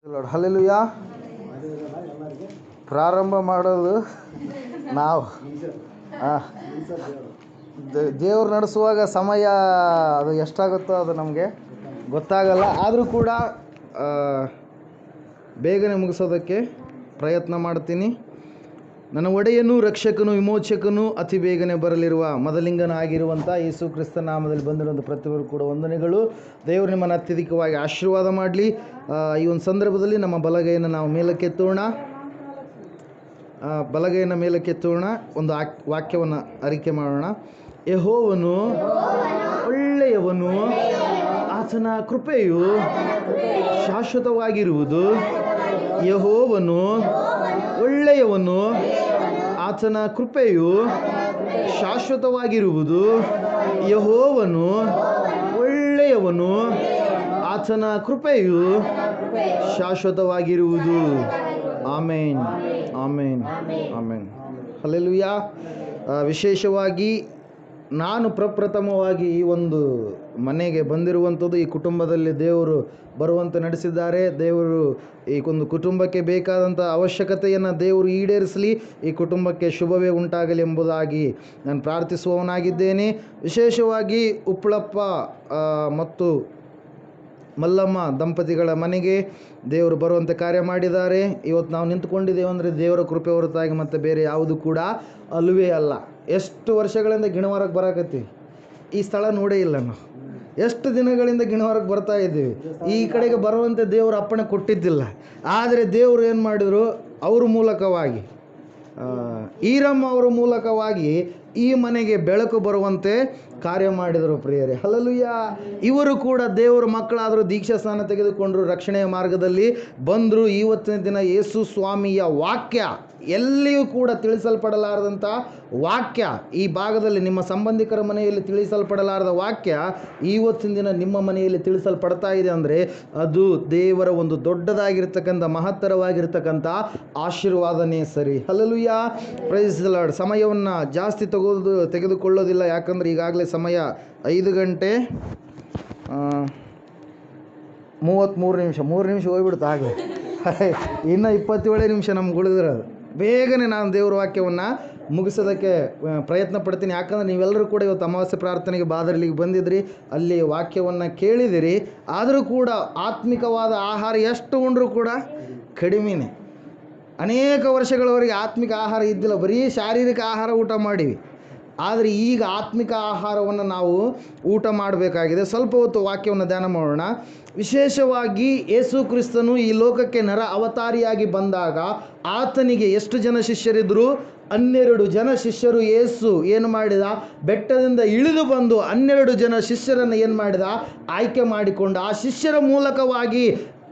Hallelujah. ಪ್ರಾರಂಭ ಮಾಡೋದು ನಾವು. ದೇವ್ರು ನಡೆಸುವಾಗ ಸಮಯ ಅದು ಎಷ್ಟಾಗುತ್ತೋ ಅದು ನಮಗೆ ಗೊತ್ತಾಗಲ್ಲ. ಆದರೂ ಕೂಡ ಬೇಗನೆ ಮುಗಿಸೋದಕ್ಕೆ ಪ್ರಯತ್ನ ಮಾಡ್ತೀನಿ. ನನ್ನ ಒಡೆಯನೂ ರಕ್ಷಕನೂ ವಿಮೋಚಕನೂ ಅತಿ ಬೇಗನೆ ಬರಲಿರುವ ಮೊದಲಿಂಗನಾಗಿರುವಂಥ ಯೇಸು ಕ್ರಿಸ್ತ ನಾಮದಲ್ಲಿ ಬಂದಿರುವಂಥ ಪ್ರತಿಯೊಬ್ಬರು ಕೂಡ ವಂದನೆಗಳು. ದೇವರು ನಿಮ್ಮನ್ನು ಅತ್ಯಧಿಕವಾಗಿ ಆಶೀರ್ವಾದ ಮಾಡಲಿ. ಈ ಒಂದು ಸಂದರ್ಭದಲ್ಲಿ ನಮ್ಮ ಬಲಗೈಯನ್ನು ನಾವು ಮೇಲಕ್ಕೆತ್ತೋಣ. ಬಲಗೈಯನ್ನು ಮೇಲಕ್ಕೆತ್ತೋಣ. ಒಂದು ವಾಕ್ಯವನ್ನು ಅರಿಕೆ ಮಾಡೋಣ. ಯೆಹೋವನು ಒಳ್ಳೆಯವನು, ಆತನ ಕೃಪೆಯು ಶಾಶ್ವತವಾಗಿರುವುದು. ಯೆಹೋವನು ಒಳ್ಳೆಯವನು, ಆತನ ಕೃಪೆಯು ಶಾಶ್ವತವಾಗಿರುವುದು. ಯೆಹೋವನು ಒಳ್ಳೆಯವನು, ಆತನ ಕೃಪೆಯು ಶಾಶ್ವತವಾಗಿರುವುದು. ಆಮೇನ್, ಆಮೇನ್, ಆಮೇನ್. ಹಲ್ಲೆಲೂಯಾ. ವಿಶೇಷವಾಗಿ ನಾನು ಪ್ರಪ್ರಥಮವಾಗಿ ಈ ಒಂದು ಮನೆಗೆ ಬಂದಿರುವಂಥದ್ದು, ಈ ಕುಟುಂಬದಲ್ಲಿ ದೇವರು ಬರುವಂತೆ ನಡೆಸಿದ್ದಾರೆ. ದೇವರು ಈ ಒಂದು ಕುಟುಂಬಕ್ಕೆ ಬೇಕಾದಂಥ ಅವಶ್ಯಕತೆಯನ್ನು ದೇವರು ಈಡೇರಿಸಲಿ, ಈ ಕುಟುಂಬಕ್ಕೆ ಶುಭವೇ ಉಂಟಾಗಲಿ ಎಂಬುದಾಗಿ ನಾನು ಪ್ರಾರ್ಥಿಸುವವನಾಗಿದ್ದೇನೆ. ವಿಶೇಷವಾಗಿ ಉಪ್ಪಳಪ್ಪ ಮತ್ತು ಮಲ್ಲಮ್ಮ ದಂಪತಿಗಳ ಮನೆಗೆ ದೇವರು ಬರುವಂತೆ ಕಾರ್ಯ ಮಾಡಿದ್ದಾರೆ. ಇವತ್ತು ನಾವು ನಿಂತ್ಕೊಂಡಿದ್ದೇವೆ ಅಂದರೆ ದೇವರ ಕೃಪೆ ಹೊರತಾಗಿ ಮತ್ತು ಬೇರೆ ಯಾವುದು ಕೂಡ ಅಲ್ಲವೇ ಅಲ್ಲ. ಎಷ್ಟು ವರ್ಷಗಳಿಂದ ಗಿಣವಾರಕ್ಕೆ ಬರಾಕತ್ತೀವಿ, ಈ ಸ್ಥಳ ನೋಡೇ ಇಲ್ಲ ನಾವು. ಎಷ್ಟು ದಿನಗಳಿಂದ ಗಿಣವಾರಕ್ಕೆ ಬರ್ತಾ ಇದ್ದೀವಿ. ಈ ಕಡೆಗೆ ಬರುವಂತೆ ದೇವರು ಅಪ್ಪಣೆ ಕೊಟ್ಟಿದ್ದಿಲ್ಲ. ಆದರೆ ದೇವರು ಏನು ಮಾಡಿದರು, ಅವ್ರ ಮೂಲಕವಾಗಿ, ಈರಮ್ಮ ಅವರ ಮೂಲಕವಾಗಿ ಈ ಮನೆಗೆ ಬೆಳಕು ಬರುವಂತೆ ಕಾರ್ಯ ಮಾಡಿದರು ಪ್ರಿಯರೇ. ಹಲ್ಲೆಲೂಯಾ. ಇವರು ಕೂಡ ದೇವರ ಮಕ್ಕಳಾದರೂ, ದೀಕ್ಷಾ ಸ್ನಾನ ತೆಗೆದುಕೊಂಡರು, ರಕ್ಷಣೆಯ ಮಾರ್ಗದಲ್ಲಿ ಬಂದರು. ಇವತ್ತಿನ ದಿನ ಯೇಸು ಸ್ವಾಮಿಯ ವಾಕ್ಯ ಎಲ್ಲಿಯೂ ಕೂಡ ತಿಳಿಸಲ್ಪಡಲಾರದಂಥ ವಾಕ್ಯ, ಈ ಭಾಗದಲ್ಲಿ ನಿಮ್ಮ ಸಂಬಂಧಿಕರ ಮನೆಯಲ್ಲಿ ತಿಳಿಸಲ್ಪಡಲಾರದ ವಾಕ್ಯ ಇವತ್ತಿನ ದಿನ ನಿಮ್ಮ ಮನೆಯಲ್ಲಿ ತಿಳಿಸಲ್ಪಡ್ತಾ ಇದೆ ಅಂದರೆ ಅದು ದೇವರ ಒಂದು ದೊಡ್ಡದಾಗಿರ್ತಕ್ಕಂಥ ಮಹತ್ತರವಾಗಿರ್ತಕ್ಕಂಥ ಆಶೀರ್ವಾದನೇ ಸರಿ. ಹಲ್ಲೆಲೂಯಾ. Praise the Lord. ಸಮಯವನ್ನು ಜಾಸ್ತಿ ತೆಗೆದುಕೊಳ್ಳೋದಿಲ್ಲ, ಯಾಕಂದರೆ ಈಗಾಗಲೇ ಸಮಯ 5 ಗಂಟೆ 33 ನಿಮಿಷ. 3 ನಿಮಿಷ ಹೋಗ್ಬಿಡ್ತು ಆಗಲೇ. ಇನ್ನು 27 ನಿಮಿಷ ನಮ್ಗೆ ಉಳಿದಿರೋದು. ಬೇಗನೆ ನಾನು ದೇವರ ವಾಕ್ಯವನ್ನು ಮುಗಿಸೋದಕ್ಕೆ ಪ್ರಯತ್ನ ಪಡ್ತೀನಿ. ಯಾಕಂದರೆ ನೀವೆಲ್ಲರೂ ಕೂಡ ಇವತ್ತು ಅಮಾವಾಸ್ಯೆ ಪ್ರಾರ್ಥನೆಗೆ ಬಾದರ್ಲಿಗೆ ಬಂದಿದ್ರಿ, ಅಲ್ಲಿ ವಾಕ್ಯವನ್ನು ಕೇಳಿದಿರಿ. ಆದರೂ ಕೂಡ ಆತ್ಮಿಕವಾದ ಆಹಾರ ಎಷ್ಟು ಉಂಡ್ರೂ ಕೂಡ ಕಡಿಮೆನೇ. ಅನೇಕ ವರ್ಷಗಳವರೆಗೆ ಆತ್ಮಿಕ ಆಹಾರ ಇದ್ದಿಲ್ಲ, ಬರೀ ಶಾರೀರಿಕ ಆಹಾರ ಊಟ ಮಾಡೀವಿ. ಆದರೆ ಈಗ ಆತ್ಮಿಕ ಆಹಾರವನ್ನು ನಾವು ಊಟ ಮಾಡಬೇಕಾಗಿದೆ. ಸ್ವಲ್ಪ ಹೊತ್ತು ವಾಕ್ಯವನ್ನು ಧ್ಯಾನ ಮಾಡೋಣ. ವಿಶೇಷವಾಗಿ ಯೇಸು ಕ್ರಿಸ್ತನು ಈ ಲೋಕಕ್ಕೆ ನರ ಅವತಾರಿಯಾಗಿ ಬಂದಾಗ ಆತನಿಗೆ ಎಷ್ಟು ಜನ ಶಿಷ್ಯರಿದ್ದರು? 12 ಜನ ಶಿಷ್ಯರು. ಯೇಸು ಏನು ಮಾಡಿದ? ಬೆಟ್ಟದಿಂದ ಇಳಿದು ಬಂದು 12 ಜನ ಶಿಷ್ಯರನ್ನು ಏನು ಮಾಡಿದ? ಆಯ್ಕೆ ಮಾಡಿಕೊಂಡು ಆ ಶಿಷ್ಯರ ಮೂಲಕವಾಗಿ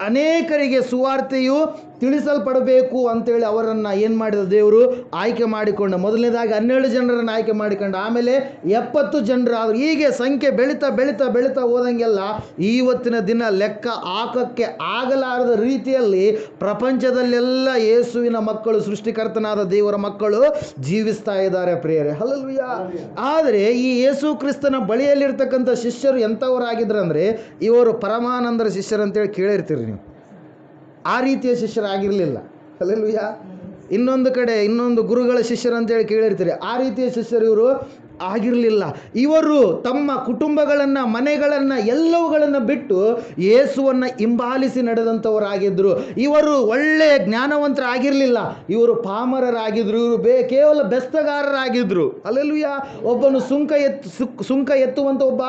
ಅನೇಕರಿಗೆ ಸುವಾರ್ತೆಯು ತಿಳಿಸಲ್ಪಡಬೇಕು ಅಂತೇಳಿ ಅವರನ್ನು ಏನು ಮಾಡಿದ? ದೇವರು ಆಯ್ಕೆ ಮಾಡಿಕೊಂಡ. ಮೊದಲನೇದಾಗಿ 12 ಜನರನ್ನು ಆಯ್ಕೆ ಮಾಡಿಕೊಂಡು, ಆಮೇಲೆ 70 ಜನರಾದರು. ಹೀಗೆ ಸಂಖ್ಯೆ ಬೆಳೀತಾ ಬೆಳೀತಾ ಬೆಳೀತಾ ಹೋದಂಗೆಲ್ಲ ಇವತ್ತಿನ ದಿನ ಲೆಕ್ಕ ಹಾಕಕ್ಕೆ ಆಗಲಾರದ ರೀತಿಯಲ್ಲಿ ಪ್ರಪಂಚದಲ್ಲೆಲ್ಲ ಯೇಸುವಿನ ಮಕ್ಕಳು, ಸೃಷ್ಟಿಕರ್ತನಾದ ದೇವರ ಮಕ್ಕಳು ಜೀವಿಸ್ತಾ ಇದ್ದಾರೆ ಪ್ರಿಯರೇ. ಹಲ್ಲೆಲೂಯಾ. ಆದರೆ ಈ ಯೇಸು ಕ್ರಿಸ್ತನ ಬಳಿಯಲ್ಲಿರ್ತಕ್ಕಂಥ ಶಿಷ್ಯರು ಎಂಥವರಾಗಿದ್ರಂದರೆ, ಇವರು ಪರಮಾನಂದರ ಶಿಷ್ಯರು ಅಂತೇಳಿ ಕೇಳಿರ್ತೀರಿ ನೀವು. ಆ ರೀತಿಯ ಶಿಷ್ಯರಾಗಿರಲಿಲ್ಲ. ಹಲ್ಲೆಲೂಯಾ. ಇನ್ನೊಂದು ಕಡೆ ಇನ್ನೊಂದು ಗುರುಗಳ ಶಿಷ್ಯರು ಅಂತೇಳಿ ಕೇಳಿರ್ತೀರಿ. ಆ ರೀತಿಯ ಶಿಷ್ಯರು ಇವರು ಆಗಿರಲಿಲ್ಲ. ಇವರು ತಮ್ಮ ಕುಟುಂಬಗಳನ್ನು, ಮನೆಗಳನ್ನು, ಎಲ್ಲವುಗಳನ್ನು ಬಿಟ್ಟು ಯೇಸುವನ್ನು ಹಿಂಬಾಲಿಸಿ ನಡೆದಂಥವರಾಗಿದ್ದರು. ಇವರು ಒಳ್ಳೆಯ ಜ್ಞಾನವಂತರಾಗಿರಲಿಲ್ಲ, ಇವರು ಪಾಮರರಾಗಿದ್ದರು. ಇವರು ಕೇವಲ ಬೆಸ್ತಗಾರರಾಗಿದ್ದರು. ಹಲ್ಲೆಲೂಯಾ. ಒಬ್ಬನು ಸುಂಕ ಎತ್ತುವಂಥ ಒಬ್ಬ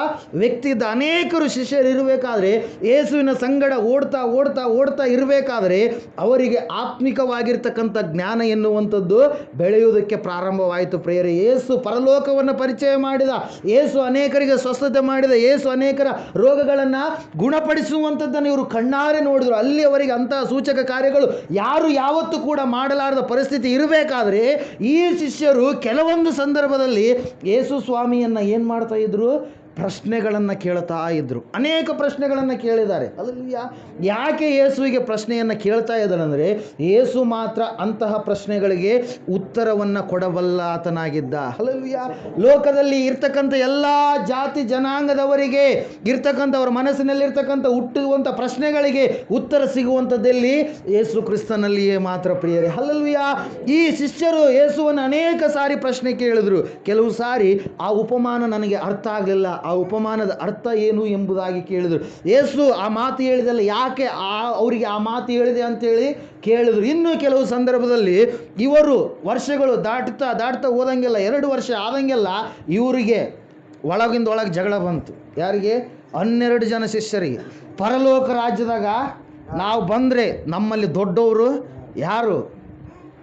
ವ್ಯಕ್ತಿ ಇದ್ದ. ಅನೇಕರು ಶಿಷ್ಯರು ಇರಬೇಕಾದ್ರೆ, ಯೇಸುವಿನ ಸಂಗಡ ಓಡ್ತಾ ಓಡ್ತಾ ಓಡ್ತಾ ಇರಬೇಕಾದ್ರೆ ಅವರಿಗೆ ಆತ್ಮಿಕವಾಗಿರ್ತಕ್ಕಂಥ ಜ್ಞಾನ ಎನ್ನುವಂಥದ್ದು ಬೆಳೆಯುವುದಕ್ಕೆ ಪ್ರಾರಂಭವಾಯಿತು ಪ್ರಿಯರೇ. ಯೇಸು ಪರಲೋಕವನ್ನು ಪರಿಚಯ ಮಾಡಿದ, ಯೇಸು ಅನೇಕರಿಗೆ ಸ್ವಸ್ಥತೆ ಮಾಡಿದ, ಯೇಸು ಅನೇಕರ ರೋಗಗಳನ್ನು ಗುಣಪಡಿಸುವಂಥದ್ದನ್ನು ಇವರು ಕಣ್ಣಾರೆ ನೋಡಿದರು. ಅಲ್ಲಿ ಅವರಿಗೆ ಅಂತಹ ಸೂಚಕ ಕಾರ್ಯಗಳು ಯಾರು ಯಾವತ್ತೂ ಕೂಡ ಮಾಡಲಾರದ ಪರಿಸ್ಥಿತಿ ಇರಬೇಕಾದ್ರೆ ಈ ಶಿಷ್ಯರು ಕೆಲವೊಂದು ಸಂದರ್ಭದಲ್ಲಿ ಯೇಸು ಸ್ವಾಮಿಯನ್ನು ಏನು ಮಾಡ್ತಾ ಇದ್ರು? ಪ್ರಶ್ನೆಗಳನ್ನು ಕೇಳ್ತಾ ಇದ್ದರು. ಅನೇಕ ಪ್ರಶ್ನೆಗಳನ್ನು ಕೇಳಿದ್ದಾರೆ. ಅಲ್ಲಲ್ಯ, ಯಾಕೆ ಯೇಸುವಿಗೆ ಪ್ರಶ್ನೆಯನ್ನು ಕೇಳ್ತಾ ಇದ್ದಾರೆ ಅಂದರೆ, ಯೇಸು ಮಾತ್ರ ಅಂತಹ ಪ್ರಶ್ನೆಗಳಿಗೆ ಉತ್ತರವನ್ನು ಕೊಡಬಲ್ಲ ಆತನಾಗಿದ್ದ. ಅಲ್ಲಲ್ಯ, ಲೋಕದಲ್ಲಿ ಇರ್ತಕ್ಕಂಥ ಎಲ್ಲ ಜಾತಿ ಜನಾಂಗದವರಿಗೆ ಇರ್ತಕ್ಕಂಥ ಅವರ ಮನಸ್ಸಿನಲ್ಲಿರ್ತಕ್ಕಂಥ ಹುಟ್ಟುವಂಥ ಪ್ರಶ್ನೆಗಳಿಗೆ ಉತ್ತರ ಸಿಗುವಂಥದ್ದಲ್ಲಿ ಯೇಸು ಕ್ರಿಸ್ತನಲ್ಲಿಯೇ ಮಾತ್ರ ಪ್ರಿಯರೇ. ಅಲ್ಲಲ್ಯ, ಈ ಶಿಷ್ಯರು ಯೇಸುವನ್ನು ಅನೇಕ ಸಾರಿ ಪ್ರಶ್ನೆ ಕೇಳಿದ್ರು. ಕೆಲವು ಸಾರಿ ಆ ಉಪಮಾನ ನನಗೆ ಅರ್ಥ ಆಗಲಿಲ್ಲ, ಆ ಉಪಮಾನದ ಅರ್ಥ ಏನು ಎಂಬುದಾಗಿ ಕೇಳಿದರು. ಯೇಸು ಆ ಮಾತು ಹೇಳಿದಲ್ಲ, ಯಾಕೆ ಅವರಿಗೆ ಆ ಮಾತು ಹೇಳಿದೆ ಅಂತೇಳಿ ಕೇಳಿದ್ರು. ಇನ್ನು ಕೆಲವು ಸಂದರ್ಭದಲ್ಲಿ ಇವರು ವರ್ಷಗಳು ದಾಟ್ತಾ ಹೋದಂಗೆಲ್ಲ, 2 ವರ್ಷ ಆದಂಗೆಲ್ಲ ಇವರಿಗೆ ಒಳಗಿಂದ ಒಳಗೆ ಜಗಳ ಬಂತು. ಯಾರಿಗೆ? 12 ಜನ ಶಿಷ್ಯರಿಗೆ. ಪರಲೋಕ ರಾಜ್ಯದಾಗ ನಾವು ಬಂದರೆ ನಮ್ಮಲ್ಲಿ ದೊಡ್ಡವರು ಯಾರು?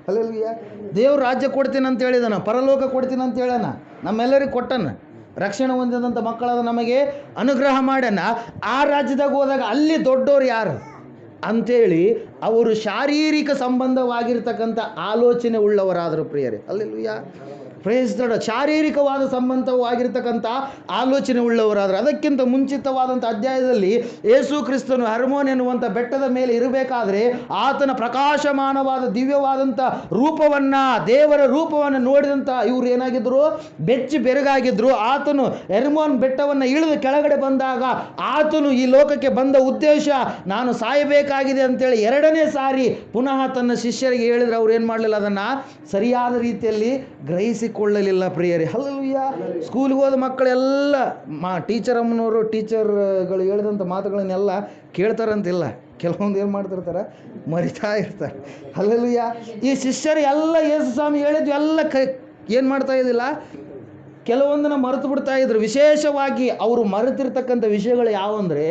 ಅಲ್ಲಲ್ವಿಯ, ದೇವ್ರು ರಾಜ್ಯ ಕೊಡ್ತೀನಿ ಅಂತ ಹೇಳಿದಾನ, ಪರಲೋಕ ಕೊಡ್ತೀನಿ ಅಂತ ಹೇಳೋಣ, ನಮ್ಮೆಲ್ಲರಿಗೆ ಕೊಟ್ಟನ. ರಕ್ಷಣೆ ಹೊಂದಿದಂಥ ಮಕ್ಕಳಾದ ನಮಗೆ ಅನುಗ್ರಹ ಮಾಡ್ಯಾನ. ಆ ರಾಜ್ಯದಾಗ ಹೋದಾಗ ಅಲ್ಲಿ ದೊಡ್ಡವರು ಯಾರು ಅಂಥೇಳಿ ಅವರು ಶಾರೀರಿಕ ಸಂಬಂಧವಾಗಿರ್ತಕ್ಕಂಥ ಆಲೋಚನೆ ಉಳ್ಳವರಾದರು ಪ್ರಿಯರೇ. Hallelujah, praise the Lord. ಶಾರೀರಿಕವಾದ ಸಂಬಂಧವಾಗಿರ್ತಕ್ಕಂಥ ಆಲೋಚನೆ ಉಳ್ಳವರಾದರು. ಅದಕ್ಕಿಂತ ಮುಂಚಿತವಾದಂಥ ಅಧ್ಯಾಯದಲ್ಲಿ ಯೇಸು ಕ್ರಿಸ್ತನು ಹರ್ಮೋನ್ ಎನ್ನುವಂಥ ಬೆಟ್ಟದ ಮೇಲೆ ಇರಬೇಕಾದ್ರೆ ಆತನ ಪ್ರಕಾಶಮಾನವಾದ ದಿವ್ಯವಾದಂಥ ರೂಪವನ್ನು, ದೇವರ ರೂಪವನ್ನು ನೋಡಿದಂಥ ಇವರು ಏನಾಗಿದ್ದರು? ಬೆಚ್ಚಿ ಬೆರಗಾಗಿದ್ದರು. ಆತನು ಹೆರ್ಮೋನ್ ಬೆಟ್ಟವನ್ನು ಇಳಿದು ಕೆಳಗಡೆ ಬಂದಾಗ ಆತನು ಈ ಲೋಕಕ್ಕೆ ಬಂದ ಉದ್ದೇಶ ನಾನು ಸಾಯಬೇಕಾಗಿದೆ ಅಂತೇಳಿ 2ನೇ ಸಾರಿ ಪುನಃ ತನ್ನ ಶಿಷ್ಯರಿಗೆ ಹೇಳಿದ್ರೆ ಅವ್ರು ಏನು ಮಾಡಲಿಲ್ಲ, ಅದನ್ನು ಸರಿಯಾದ ರೀತಿಯಲ್ಲಿ ಗ್ರಹಿಸಿಕೊಳ್ಳಲಿಲ್ಲ ಪ್ರಿಯರೇ. ಹಲ್ಲೆಲೂಯಾ. ಸ್ಕೂಲ್ಗೆ ಹೋದ ಮಕ್ಕಳೆಲ್ಲ ಟೀಚರ್ಗಳು ಹೇಳಿದಂಥ ಮಾತುಗಳನ್ನೆಲ್ಲ ಕೇಳ್ತಾರಂತಿಲ್ಲ, ಕೆಲವೊಂದು ಏನು ಮಾಡ್ತಿರ್ತಾರೆ, ಮರಿತಾ ಇರ್ತಾರೆ. ಹಲ್ಲೆಲೂಯಾ. ಈ ಶಿಷ್ಯರು ಎಲ್ಲ ಯೇಸು ಸ್ವಾಮಿ ಹೇಳಿದ್ವಿ ಎಲ್ಲ ಏನು ಮಾಡ್ತಾ ಇದ್ದಿಲ್ಲ, ಕೆಲವೊಂದನ್ನು ಮರೆತು ಬಿಡ್ತಾ ಇದ್ರು. ವಿಶೇಷವಾಗಿ ಅವರು ಮರೆತಿರ್ತಕ್ಕಂಥ ವಿಷಯಗಳು ಯಾವಂದರೆ,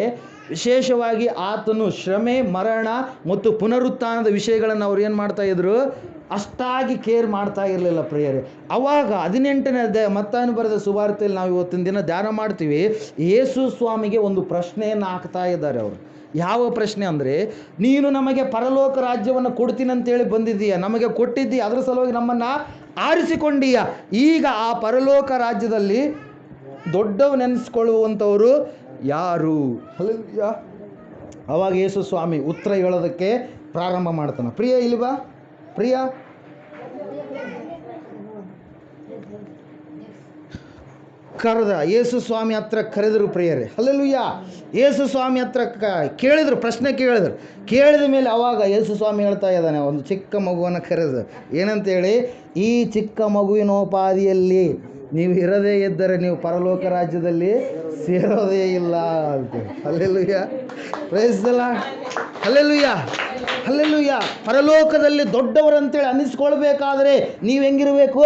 ವಿಶೇಷವಾಗಿ ಆತನು ಶ್ರಮೆ, ಮರಣ ಮತ್ತು ಪುನರುತ್ಥಾನದ ವಿಷಯಗಳನ್ನು ಅವ್ರು ಏನು ಮಾಡ್ತಾಯಿದ್ರು, ಅಷ್ಟಾಗಿ ಕೇರ್ ಮಾಡ್ತಾ ಇರಲಿಲ್ಲ ಪ್ರಿಯರೇ. ಅವಾಗ 18ನೇ ಅಧ್ಯಾಯ ಮತ್ತಾಯನು ಬರೆದ ಸುವಾರ್ತೆಯಲ್ಲಿ ನಾವು ಇವತ್ತಿನ ದಿನ ಧ್ಯಾನ ಮಾಡ್ತೀವಿ. ಯೇಸು ಸ್ವಾಮಿಗೆ ಒಂದು ಪ್ರಶ್ನೆಯನ್ನು ಹಾಕ್ತಾ ಇದ್ದಾರೆ ಅವರು. ಯಾವ ಪ್ರಶ್ನೆ ಅಂದರೆ, ನೀನು ನಮಗೆ ಪರಲೋಕ ರಾಜ್ಯವನ್ನು ಕೊಡ್ತೀನಿ ಅಂತೇಳಿ ಬಂದಿದ್ದೀಯ, ನಮಗೆ ಕೊಟ್ಟಿದ್ದೀಯ, ಅದರ ಸಲುವಾಗಿ ನಮ್ಮನ್ನು ಆರಿಸಿಕೊಂಡೀಯ. ಈಗ ಆ ಪರಲೋಕ ರಾಜ್ಯದಲ್ಲಿ ದೊಡ್ಡವನೆನಿಸ್ಕೊಳ್ಳುವಂಥವರು ಯಾರು? ಅಲ್ಲಲ್ವಾ? ಅವಾಗ ಯೇಸು ಸ್ವಾಮಿ ಉತ್ತರ ಹೇಳೋದಕ್ಕೆ ಪ್ರಾರಂಭ ಮಾಡ್ತಾನೆ. ಪ್ರಿಯ ಇಲ್ವಾ? ಪ್ರಿಯ ಕರೆದ ಯೇಸು ಸ್ವಾಮಿ ಹತ್ರ ಕರೆದರು ಪ್ರಿಯರೇ. ಅಲ್ಲೆಲ್ಲೂಯ್ಯ. ಯೇಸು ಸ್ವಾಮಿ ಹತ್ರ ಕೇಳಿದ್ರು, ಪ್ರಶ್ನೆ ಕೇಳಿದ ಮೇಲೆ ಅವಾಗ ಯೇಸು ಸ್ವಾಮಿ ಹೇಳ್ತಾ ಇದ್ದಾನೆ, ಒಂದು ಚಿಕ್ಕ ಮಗುವನ್ನು ಕರೆದು ಏನಂತೇಳಿ, ಈ ಚಿಕ್ಕ ಮಗುವಿನೋಪಾದಿಯಲ್ಲಿ ನೀವು ಇರದೇ ಇದ್ದರೆ ನೀವು ಪರಲೋಕ ರಾಜ್ಯದಲ್ಲಿ ಸೇರೋದೇ ಇಲ್ಲ ಅಂತ. Hallelujah. Praise the Lord. Hallelujah, hallelujah. ಪರಲೋಕದಲ್ಲಿ ದೊಡ್ಡವರಂತೇಳಿ ಅನ್ನಿಸ್ಕೊಳ್ಬೇಕಾದ್ರೆ ನೀವು ಹೆಂಗಿರಬೇಕು?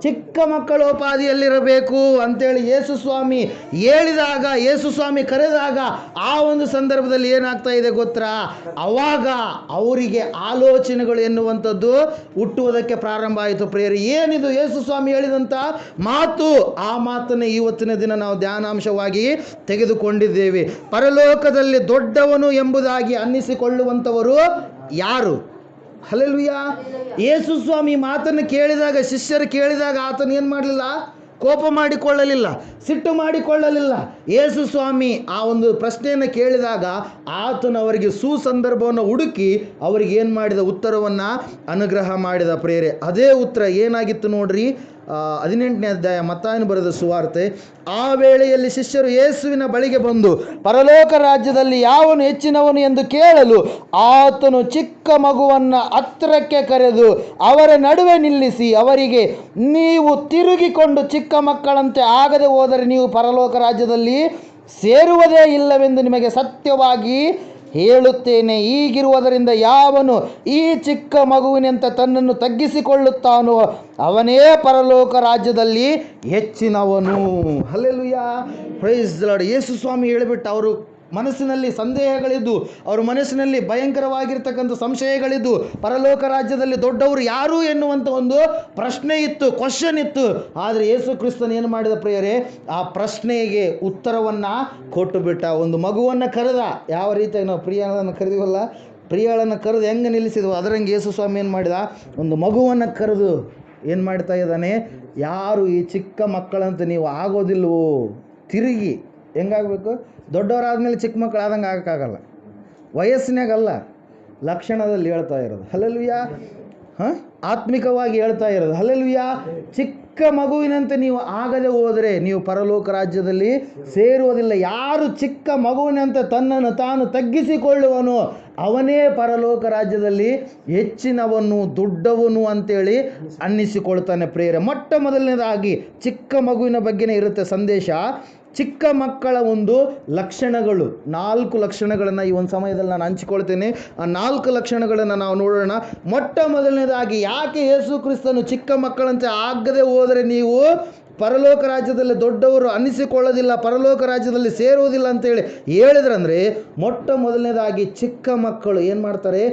ಚಿಕ್ಕ ಮಕ್ಕಳೋಪಾದಿಯಲ್ಲಿರಬೇಕು ಅಂತೇಳಿ ಯೇಸು ಸ್ವಾಮಿ ಹೇಳಿದಾಗ, ಯೇಸು ಸ್ವಾಮಿ ಕರೆದಾಗ ಆ ಒಂದು ಸಂದರ್ಭದಲ್ಲಿ ಏನಾಗ್ತಾ ಇದೆ ಗೊತ್ತಾ? ಅವಾಗ ಅವರಿಗೆ ಆಲೋಚನೆಗಳು ಎನ್ನುವಂಥದ್ದು ಹುಟ್ಟುವುದಕ್ಕೆ ಪ್ರಾರಂಭ ಆಯಿತು ಪ್ರಿಯರೇ. ಏನಿದು ಯೇಸು ಸ್ವಾಮಿ ಹೇಳಿದಂಥ ಮಾತು? ಆ ಮಾತನ್ನು ಇವತ್ತಿನ ದಿನ ನಾವು ಧ್ಯಾನಾಂಶವಾಗಿ ತೆಗೆದುಕೊಂಡಿದ್ದೇವೆ. ಪರಲೋಕದಲ್ಲಿ ದೊಡ್ಡವನು ಎಂಬುದಾಗಿ ಅನ್ನಿಸಿಕೊಳ್ಳುವಂಥವರು ಯಾರು? ಹಲ್ಲೆಲೂಯಾ. ಯೇಸು ಸ್ವಾಮಿ ಮಾತನ್ನು ಕೇಳಿದಾಗ, ಶಿಷ್ಯರು ಕೇಳಿದಾಗ ಆತನು ಏನು ಮಾಡಲಿಲ್ಲ? ಕೋಪ ಮಾಡಿಕೊಳ್ಳಲಿಲ್ಲ, ಸಿಟ್ಟು ಮಾಡಿಕೊಳ್ಳಲಿಲ್ಲ. ಯೇಸು ಸ್ವಾಮಿ ಆ ಒಂದು ಪ್ರಶ್ನೆಯನ್ನು ಕೇಳಿದಾಗ ಆತನು ಅವರಿಗೆ ಸುಸಂದರ್ಭವನ್ನು ಹುಡುಕಿ ಅವರಿಗೆ ಏನು ಮಾಡಿದ? ಉತ್ತರವನ್ನು ಅನುಗ್ರಹ ಮಾಡಿದ ಪ್ರಿಯರೇ. ಅದೇ ಉತ್ತರ ಏನಾಗಿತ್ತು ನೋಡ್ರಿ. 18ನೇ ಅಧ್ಯಾಯ ಮತ್ತಾಯನು ಬರೆದ ಸುವಾರ್ತೆ. ಆ ವೇಳೆಯಲ್ಲಿ ಶಿಷ್ಯರು ಯೇಸುವಿನ ಬಳಿಗೆ ಬಂದು ಪರಲೋಕ ರಾಜ್ಯದಲ್ಲಿ ಯಾವನು ಹೆಚ್ಚಿನವನು ಎಂದು ಕೇಳಲು ಆತನು ಚಿಕ್ಕ ಮಗುವನ್ನು ಹತ್ತಿರಕ್ಕೆ ಕರೆದು ಅವರ ನಡುವೆ ನಿಲ್ಲಿಸಿ ಅವರಿಗೆ, ನೀವು ತಿರುಗಿಕೊಂಡು ಚಿಕ್ಕ ಮಕ್ಕಳಂತೆ ಆಗದೆ ಹೋದರೆ ನೀವು ಪರಲೋಕ ರಾಜ್ಯದಲ್ಲಿ ಸೇರುವುದೇ ಇಲ್ಲವೆಂದು ನಿಮಗೆ ಸತ್ಯವಾಗಿ ಹೇಳುತ್ತೇನೆ. ಈಗಿರುವುದರಿಂದ ಯಾವನು ಈ ಚಿಕ್ಕ ಮಗುವಿನಂತೆ ತನ್ನನ್ನು ತಗ್ಗಿಸಿಕೊಳ್ಳುತ್ತಾನೋ ಅವನೇ ಪರಲೋಕ ರಾಜ್ಯದಲ್ಲಿ ಹೆಚ್ಚಿನವನು. Hallelujah. Praise the Lord. Yesu ಸ್ವಾಮಿ ಹೇಳಿಬಿಟ್ಟು ಅವರು ಮನಸ್ಸಿನಲ್ಲಿ ಸಂದೇಹಗಳಿದ್ದು, ಅವ್ರ ಮನಸ್ಸಿನಲ್ಲಿ ಭಯಂಕರವಾಗಿರ್ತಕ್ಕಂಥ ಸಂಶಯಗಳಿದ್ದು, ಪರಲೋಕ ರಾಜ್ಯದಲ್ಲಿ ದೊಡ್ಡವರು ಯಾರು ಎನ್ನುವಂಥ ಒಂದು ಪ್ರಶ್ನೆ ಇತ್ತು, ಕ್ವಶನ್ ಇತ್ತು. ಆದರೆ ಯೇಸು ಕ್ರಿಸ್ತನು ಏನು ಮಾಡಿದ ಪ್ರಿಯರೇ? ಆ ಪ್ರಶ್ನೆಗೆ ಉತ್ತರವನ್ನು ಕೊಟ್ಟು ಬಿಟ್ಟ. ಒಂದು ಮಗುವನ್ನು ಕರೆದ. ಯಾವ ರೀತಿಯಾಗಿ ನಾವು ಪ್ರಿಯಳನ್ನು ಕರೆದಿವಲ್ಲ, ಪ್ರಿಯಳನ್ನು ಕರೆದು ಹೆಂಗೆ ನಿಲ್ಲಿಸಿದ್ವು ಅದರಂಗೆ ಯೇಸು ಸ್ವಾಮಿ ಏನು ಮಾಡಿದ? ಒಂದು ಮಗುವನ್ನು ಕರೆದು ಏನು ಮಾಡ್ತಾ ಇದ್ದಾನೆ? ಯಾರು ಈ ಚಿಕ್ಕ ಮಕ್ಕಳಂತ ನೀವು ಆಗೋದಿಲ್ವೋ? ತಿರುಗಿ ಹೆಂಗಾಗಬೇಕು? ದೊಡ್ಡವರಾದ್ಮೇಲೆ ಚಿಕ್ಕ ಮಕ್ಕಳು ಆದಂಗೆ ಆಗೋಕ್ಕಾಗಲ್ಲ, ವಯಸ್ಸಿನಾಗಲ್ಲ, ಲಕ್ಷಣದಲ್ಲಿ ಹೇಳ್ತಾ ಇರೋದು. ಹಲ್ಲೆಲೂಯಾ. ಆತ್ಮಿಕವಾಗಿ ಹೇಳ್ತಾ ಇರೋದು. ಹಲ್ಲೆಲೂಯಾ. ಚಿಕ್ಕ ಮಗುವಿನಂತೆ ನೀವು ಆಗದೆ ಹೋದರೆ ನೀವು ಪರಲೋಕ ರಾಜ್ಯದಲ್ಲಿ ಸೇರುವುದಿಲ್ಲ. ಯಾರು ಚಿಕ್ಕ ಮಗುವಿನಂತೆ ತನ್ನನ್ನು ತಾನು ತಗ್ಗಿಸಿಕೊಳ್ಳುವನು ಅವನೇ ಪರಲೋಕ ರಾಜ್ಯದಲ್ಲಿ ಹೆಚ್ಚಿನವನು, ದೊಡ್ಡವನು ಅಂತೇಳಿ ಅನ್ನಿಸಿಕೊಳ್ತಾನೆ ಪ್ರಿಯರೇ. ಮೊಟ್ಟ ಮೊದಲನೇದಾಗಿ ಚಿಕ್ಕ ಮಗುವಿನ ಬಗ್ಗೆನೇ ಇರುತ್ತೆ ಸಂದೇಶ. ಚಿಕ್ಕ ಮಕ್ಕಳ ಒಂದು ಲಕ್ಷಣಗಳು, 4 ಲಕ್ಷಣಗಳನ್ನು ಈ ಒಂದು ಸಮಯದಲ್ಲಿ ನಾನು ಹಂಚಿಕೊಳ್ತೇನೆ. ಆ 4 ಲಕ್ಷಣಗಳನ್ನು ನಾವು ನೋಡೋಣ. ಮೊಟ್ಟ ಮೊದಲನೇದಾಗಿ, ಯಾಕೆ ಯೇಸು ಕ್ರಿಸ್ತನು ಚಿಕ್ಕ ಮಕ್ಕಳಂತೆ ಆಗದೆ ಹೋದರೆ ನೀವು ಪರಲೋಕ ರಾಜ್ಯದಲ್ಲಿ ದೊಡ್ಡವರು ಅನ್ನಿಸಿಕೊಳ್ಳೋದಿಲ್ಲ, ಪರಲೋಕ ರಾಜ್ಯದಲ್ಲಿ ಸೇರುವುದಿಲ್ಲ ಅಂತೇಳಿ ಹೇಳಿದ್ರಂದರೆ, ಮೊಟ್ಟ ಮೊದಲನೇದಾಗಿ ಚಿಕ್ಕ ಮಕ್ಕಳು ಏನು ಮಾಡ್ತಾರೆ?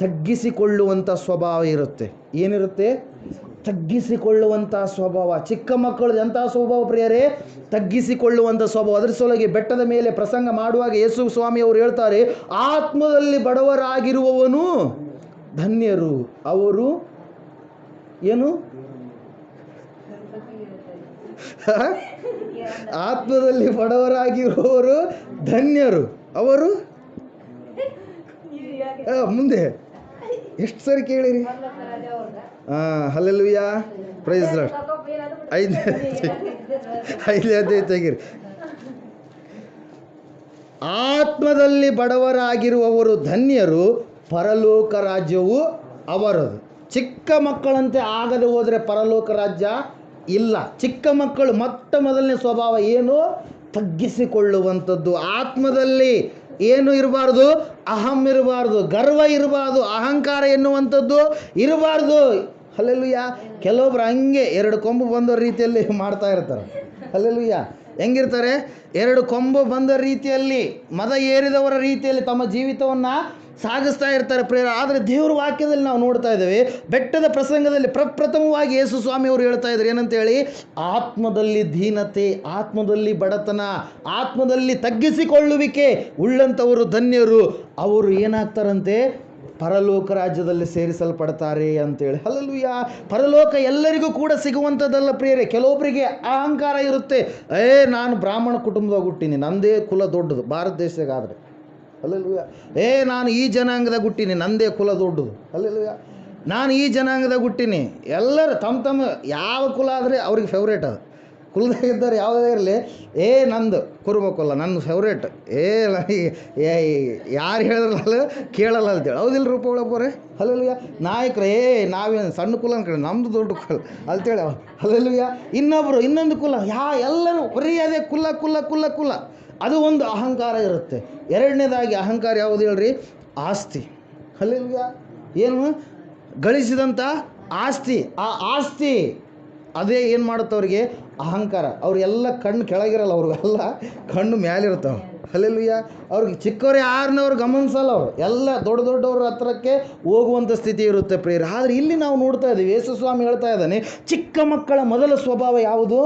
ತಗ್ಗಿಸಿಕೊಳ್ಳುವಂಥ ಸ್ವಭಾವ ಇರುತ್ತೆ. ಏನಿರುತ್ತೆ? ತಗ್ಗಿಸಿಕೊಳ್ಳುವಂಥ ಸ್ವಭಾವ. ಚಿಕ್ಕ ಮಕ್ಕಳು ಎಂತಹ ಸ್ವಭಾವ ಪ್ರಿಯರೇ? ತಗ್ಗಿಸಿಕೊಳ್ಳುವಂಥ ಸ್ವಭಾವ. ಅದರ ಸಲುವಾಗಿ ಬೆಟ್ಟದ ಮೇಲೆ ಪ್ರಸಂಗ ಮಾಡುವಾಗ ಯೇಸು ಸ್ವಾಮಿ ಅವರು ಹೇಳ್ತಾರೆ, ಆತ್ಮದಲ್ಲಿ ಬಡವರಾಗಿರುವವನು ಧನ್ಯರು, ಅವರು ಏನು? ಆತ್ಮದಲ್ಲಿ ಬಡವರಾಗಿರುವವರು ಧನ್ಯರು, ಅವರು ಮುಂದೆ ಎಷ್ಟು ಸರಿ ಕೇಳಿರಿ? Hallelujah, praise Lord. 5ನೇ ಅಧ್ಯಾಯ ತೆಗೀರಿ. ಆತ್ಮದಲ್ಲಿ ಬಡವರಾಗಿರುವವರು ಧನ್ಯರು, ಪರಲೋಕ ರಾಜ್ಯವು ಅವರದು. ಚಿಕ್ಕ ಮಕ್ಕಳಂತೆ ಆಗದೆ ಹೋದರೆ ಪರಲೋಕ ರಾಜ್ಯ ಇಲ್ಲ. ಚಿಕ್ಕ ಮಕ್ಕಳು ಮೊಟ್ಟ ಮೊದಲನೇ ಸ್ವಭಾವ ಏನು? ತಗ್ಗಿಸಿಕೊಳ್ಳುವಂಥದ್ದು. ಆತ್ಮದಲ್ಲಿ ಏನು ಇರಬಾರ್ದು? ಅಹಂ ಇರಬಾರ್ದು, ಗರ್ವ ಇರಬಾರ್ದು, ಅಹಂಕಾರ ಎನ್ನುವಂಥದ್ದು ಇರಬಾರ್ದು. ಹಲ್ಲೆಲೂಯಾ. ಕೆಲವೊಬ್ರು ಹಂಗೆ 2 ಕೊಂಬು ಬಂದ ರೀತಿಯಲ್ಲಿ ಮಾಡ್ತಾ ಇರ್ತಾರೆ. ಹಲ್ಲೆಲೂಯಾ. ಹೆಂಗಿರ್ತಾರೆ? 2 ಕೊಂಬು ಬಂದ ರೀತಿಯಲ್ಲಿ, ಮದ ಏರಿದವರ ರೀತಿಯಲ್ಲಿ ತಮ್ಮ ಜೀವಿತವನ್ನು ಸಾಗಿಸ್ತಾ ಇರ್ತಾರೆ ಪ್ರೇರ. ಆದರೆ ದೇವರ ವಾಕ್ಯದಲ್ಲಿ ನಾವು ನೋಡ್ತಾ ಇದ್ದೇವೆ, ಬೆಟ್ಟದ ಪ್ರಸಂಗದಲ್ಲಿ ಪ್ರಪ್ರಥಮವಾಗಿ ಯೇಸು ಸ್ವಾಮಿ ಅವರು ಹೇಳ್ತಾ ಇದ್ದಾರೆ ಏನಂತೇಳಿ? ಆತ್ಮದಲ್ಲಿ ದೀನತೆ, ಆತ್ಮದಲ್ಲಿ ಬಡತನ, ಆತ್ಮದಲ್ಲಿ ತಗ್ಗಿಸಿಕೊಳ್ಳುವಿಕೆ ಉಳ್ಳಂಥವರು ಧನ್ಯರು, ಅವರು ಏನಾಗ್ತಾರಂತೆ? ಪರಲೋಕ ರಾಜ್ಯದಲ್ಲಿ ಸೇರಿಸಲ್ಪಡ್ತಾರೆ ಅಂತೇಳಿ. ಹಲ್ಲೆಲೂಯಾ. ಪರಲೋಕ ಎಲ್ಲರಿಗೂ ಕೂಡ ಸಿಗುವಂಥದ್ದಲ್ಲ ಪ್ರಿಯರೇ. ಕೆಲವೊಬ್ಬರಿಗೆ ಅಹಂಕಾರ ಇರುತ್ತೆ. ನಾನು ಬ್ರಾಹ್ಮಣ ಕುಟುಂಬದಾಗ ಹುಟ್ಟೀನಿ, ನಂದೇ ಕುಲ ದೊಡ್ಡದು ಭಾರತ ದೇಶದಾಗಾದರೆ. ಹಲ್ಲೆಲೂಯಾ. ನಾನು ಈ ಜನಾಂಗದಾಗ ಹುಟ್ಟೀನಿ, ನಂದೇ ಕುಲ ದೊಡ್ಡದು. ಹಲ್ಲೆಲೂಯಾ. ನಾನು ಈ ಜನಾಂಗದಾಗ ಹುಟ್ಟೀನಿ. ಎಲ್ಲರೂ ತಮ್ಮ ಯಾವ ಕುಲ ಆದರೆ ಅವ್ರಿಗೆ ಫೇವ್ರೇಟ್ ಅದು. ಕುಲದಾಗಿದ್ದಾರೆ ಯಾವುದೇ ಇರಲಿ, ನಂದು ಕುರುಬ ಕುಲ ನನ್ನ ಫೇವ್ರೇಟ್, ಯಾರು ಹೇಳಿದ್ರಲ್ಲ ಕೇಳಲ್ಲ ಅಂತೇಳಿ. ಹೌದಿಲ್ಲ ರೂಪ ಒಳಬೋರೆ? ಹಲ್ಲೆಲೂಯಾ. ನಾಯಕರು ನಾವೇನು ಸಣ್ಣ ಕುಲ ಅನ್ಕೊಳ್ಳಿ, ನಮ್ಮದು ದೊಡ್ಡ ಕುಲ ಅಂತೇಳಿ. ಹಲ್ಲೆಲೂಯಾ. ಇನ್ನೊಂದು ಕುಲ, ಎಲ್ಲರೂ ಬರೀ ಅದೇ ಕುಲ ಕುಲ ಕುಲ ಕುಲ, ಅದು ಒಂದು ಅಹಂಕಾರ ಇರುತ್ತೆ. ಎರಡನೇದಾಗಿ ಅಹಂಕಾರ ಯಾವುದು ಹೇಳ್ರಿ? ಆಸ್ತಿ. ಹಲ್ಲೆಲೂಯಾ. ಏನು? ಗಳಿಸಿದಂಥ ಆಸ್ತಿ. ಆ ಆಸ್ತಿ ಅದೇ ಏನು ಮಾಡುತ್ತೆ ಅವ್ರಿಗೆ? ಅಹಂಕಾರ. ಅವ್ರಿಗೆಲ್ಲ ಕಣ್ಣು ಕೆಳಗಿರಲ್ಲ, ಅವ್ರಿಗೆಲ್ಲ ಕಣ್ಣು ಮ್ಯಾಲಿರ್ತಾವೆ. ಹಲ್ಲೆಲೂಯಾ. ಅವ್ರಿಗೆ ಚಿಕ್ಕವರೇ ಯಾರನ್ನವ್ರು ಗಮನಿಸಲ್ಲ, ಅವರು ಎಲ್ಲ ದೊಡ್ಡವ್ರ ಹತ್ರಕ್ಕೆ ಹೋಗುವಂಥ ಸ್ಥಿತಿ ಇರುತ್ತೆ ಪ್ರಿಯರೇ. ಆದರೆ ಇಲ್ಲಿ ನಾವು ನೋಡ್ತಾ ಇದ್ದೀವಿ, ಯೇಸು ಸ್ವಾಮಿ ಹೇಳ್ತಾ ಇದ್ದಾನೆ, ಚಿಕ್ಕ ಮಕ್ಕಳ ಮೊದಲ ಸ್ವಭಾವ ಯಾವುದು?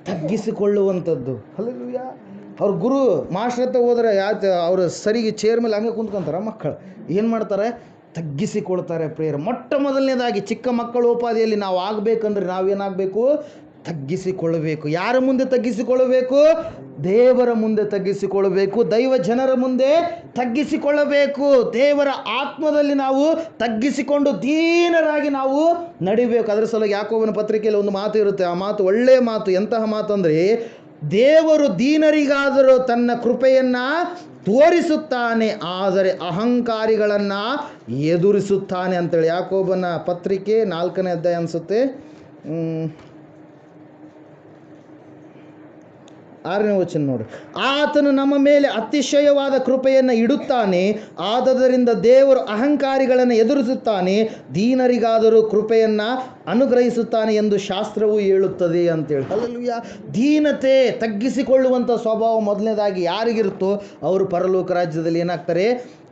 ತಗ್ಗಿಸಿಕೊಳ್ಳುವಂಥದ್ದು. ಹಲ್ಲೆಲೂಯಾ. ಅವ್ರ ಗುರು ಮಾಸ್ಟರ್ ಹತ್ರ ಹೋದರೆ ಅವರು ಸರಿಗೆ ಚೇರ್ ಮೇಲೆ ಹಂಗೆ ಕುಂತ್ಕೊಂತಾರೆ. ಮಕ್ಕಳು ಏನು ಮಾಡ್ತಾರೆ? ತಗ್ಗಿಸಿಕೊಳ್ತಾರೆ ಪ್ರಿಯರೇ. ಮೊಟ್ಟ ಮೊದಲನೇದಾಗಿ ಚಿಕ್ಕ ಮಕ್ಕಳೋಪಾದಿಯಲ್ಲಿ ನಾವು ಆಗಬೇಕಂದ್ರೆ ನಾವೇನಾಗಬೇಕು? ತಗ್ಗಿಸಿಕೊಳ್ಳಬೇಕು. ಯಾರ ಮುಂದೆ ತಗ್ಗಿಸಿಕೊಳ್ಳಬೇಕು? ದೇವರ ಮುಂದೆ ತಗ್ಗಿಸಿಕೊಳ್ಳಬೇಕು, ದೈವ ಜನರ ಮುಂದೆ ತಗ್ಗಿಸಿಕೊಳ್ಳಬೇಕು. ದೇವರ ಆತ್ಮದಲ್ಲಿ ನಾವು ತಗ್ಗಿಸಿಕೊಂಡು ದೀನರಾಗಿ ನಾವು ನಡಿಬೇಕು. ಅದರ ಸಲುವಾಗಿ ಯಾಕೋಬನ ಪತ್ರಿಕೆಯಲ್ಲಿ ಒಂದು ಮಾತು ಇರುತ್ತೆ. ಆ ಮಾತು ಒಳ್ಳೆಯ ಮಾತು. ಎಂತಹ ಮಾತು ಅಂದರೆ, ದೇವರು ದೀನರಿಗಾದರೂ ತನ್ನ ಕೃಪೆಯನ್ನು ತೋರಿಸುತ್ತಾನೆ, ಆದರೆ ಅಹಂಕಾರಿಗಳನ್ನು ಎದುರಿಸುತ್ತಾನೆ ಅಂತೇಳಿ. ಯಾಕೋಬನ ಪತ್ರಿಕೆ 4ನೇ ಅಧ್ಯಾಯ ಅನಿಸುತ್ತೆ, 6ನೇ ವಚನ ನೋಡಿ. ಆತನು ನಮ್ಮ ಮೇಲೆ ಅತಿಶಯವಾದ ಕೃಪೆಯನ್ನು ಇಡುತ್ತಾನೆ, ಆದದರಿಂದ ದೇವರು ಅಹಂಕಾರಿಗಳನ್ನು ಎದುರಿಸುತ್ತಾನೆ, ದೀನರಿಗಾದರೂ ಕೃಪೆಯನ್ನು ಅನುಗ್ರಹಿಸುತ್ತಾನೆ ಎಂದು ಶಾಸ್ತ್ರವು ಹೇಳುತ್ತದೆ ಅಂತೇಳಿ. ಹಲ್ಲೆಲೂಯಾ. ದೀನತೆ, ತಗ್ಗಿಸಿಕೊಳ್ಳುವಂಥ ಸ್ವಭಾವ ಮೊದಲನೇದಾಗಿ ಯಾರಿಗಿರುತ್ತೋ ಅವರು ಪರಲೋಕ ರಾಜ್ಯದಲ್ಲಿ ಏನಾಗ್ತಾರೆ?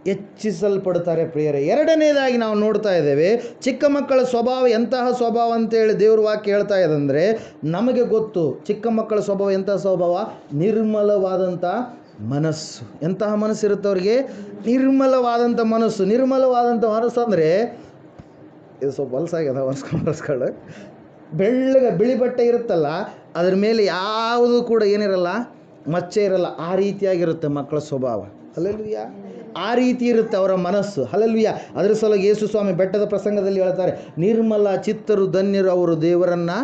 ಹೆಚ್ಚಿಸಲ್ಪಡ್ತಾರೆ ಪ್ರಿಯರೇ. ಎರಡನೇದಾಗಿ ನಾವು ನೋಡ್ತಾ ಇದ್ದೇವೆ, ಚಿಕ್ಕ ಮಕ್ಕಳ ಸ್ವಭಾವ ಎಂತಹ ಸ್ವಭಾವ ಅಂತೇಳಿ ದೇವ್ರ ವಾಕ್ಯ ಹೇಳ್ತಾ ಇದೆ ಅಂದರೆ, ನಮಗೆ ಗೊತ್ತು ಚಿಕ್ಕ ಮಕ್ಕಳ ಸ್ವಭಾವ ಎಂತಹ ಸ್ವಭಾವ? ನಿರ್ಮಲವಾದಂಥ ಮನಸ್ಸು. ಎಂತಹ ಮನಸ್ಸು ಇರುತ್ತೆ ಅವರಿಗೆ? ನಿರ್ಮಲವಾದಂಥ ಮನಸ್ಸು. ನಿರ್ಮಲವಾದಂಥ ಮನಸ್ಸು ಅಂದರೆ, ಇದು ಸ್ವಲ್ಪ ಹೊಲಸಾಗ್ಯದ, ಒರೆಸ್ಕೊಂಡು ಬೆಳ್ಳಗೆ ಬಿಳಿ ಬಟ್ಟೆ ಇರುತ್ತಲ್ಲ, ಅದ್ರ ಮೇಲೆ ಯಾವುದು ಕೂಡ ಏನಿರಲ್ಲ, ಮಚ್ಚೆ ಇರಲ್ಲ. ಆ ರೀತಿಯಾಗಿರುತ್ತೆ ಮಕ್ಕಳ ಸ್ವಭಾವ. ಹಲ್ಲೆಲೂಯಾ. ಆ ರೀತಿ ಇರುತ್ತೆ ಅವರ ಮನಸ್ಸು. ಹಲ್ಲೆಲೂಯಾ. ಅದರ ಸಲುವಾಗಿ ಯೇಸು ಸ್ವಾಮಿ ಬೆಟ್ಟದ ಪ್ರಸಂಗದಲ್ಲಿ ಹೇಳ್ತಾರೆ, ನಿರ್ಮಲ ಚಿತ್ತರು ಧನ್ಯರು, ಅವರು ದೇವರನ್ನು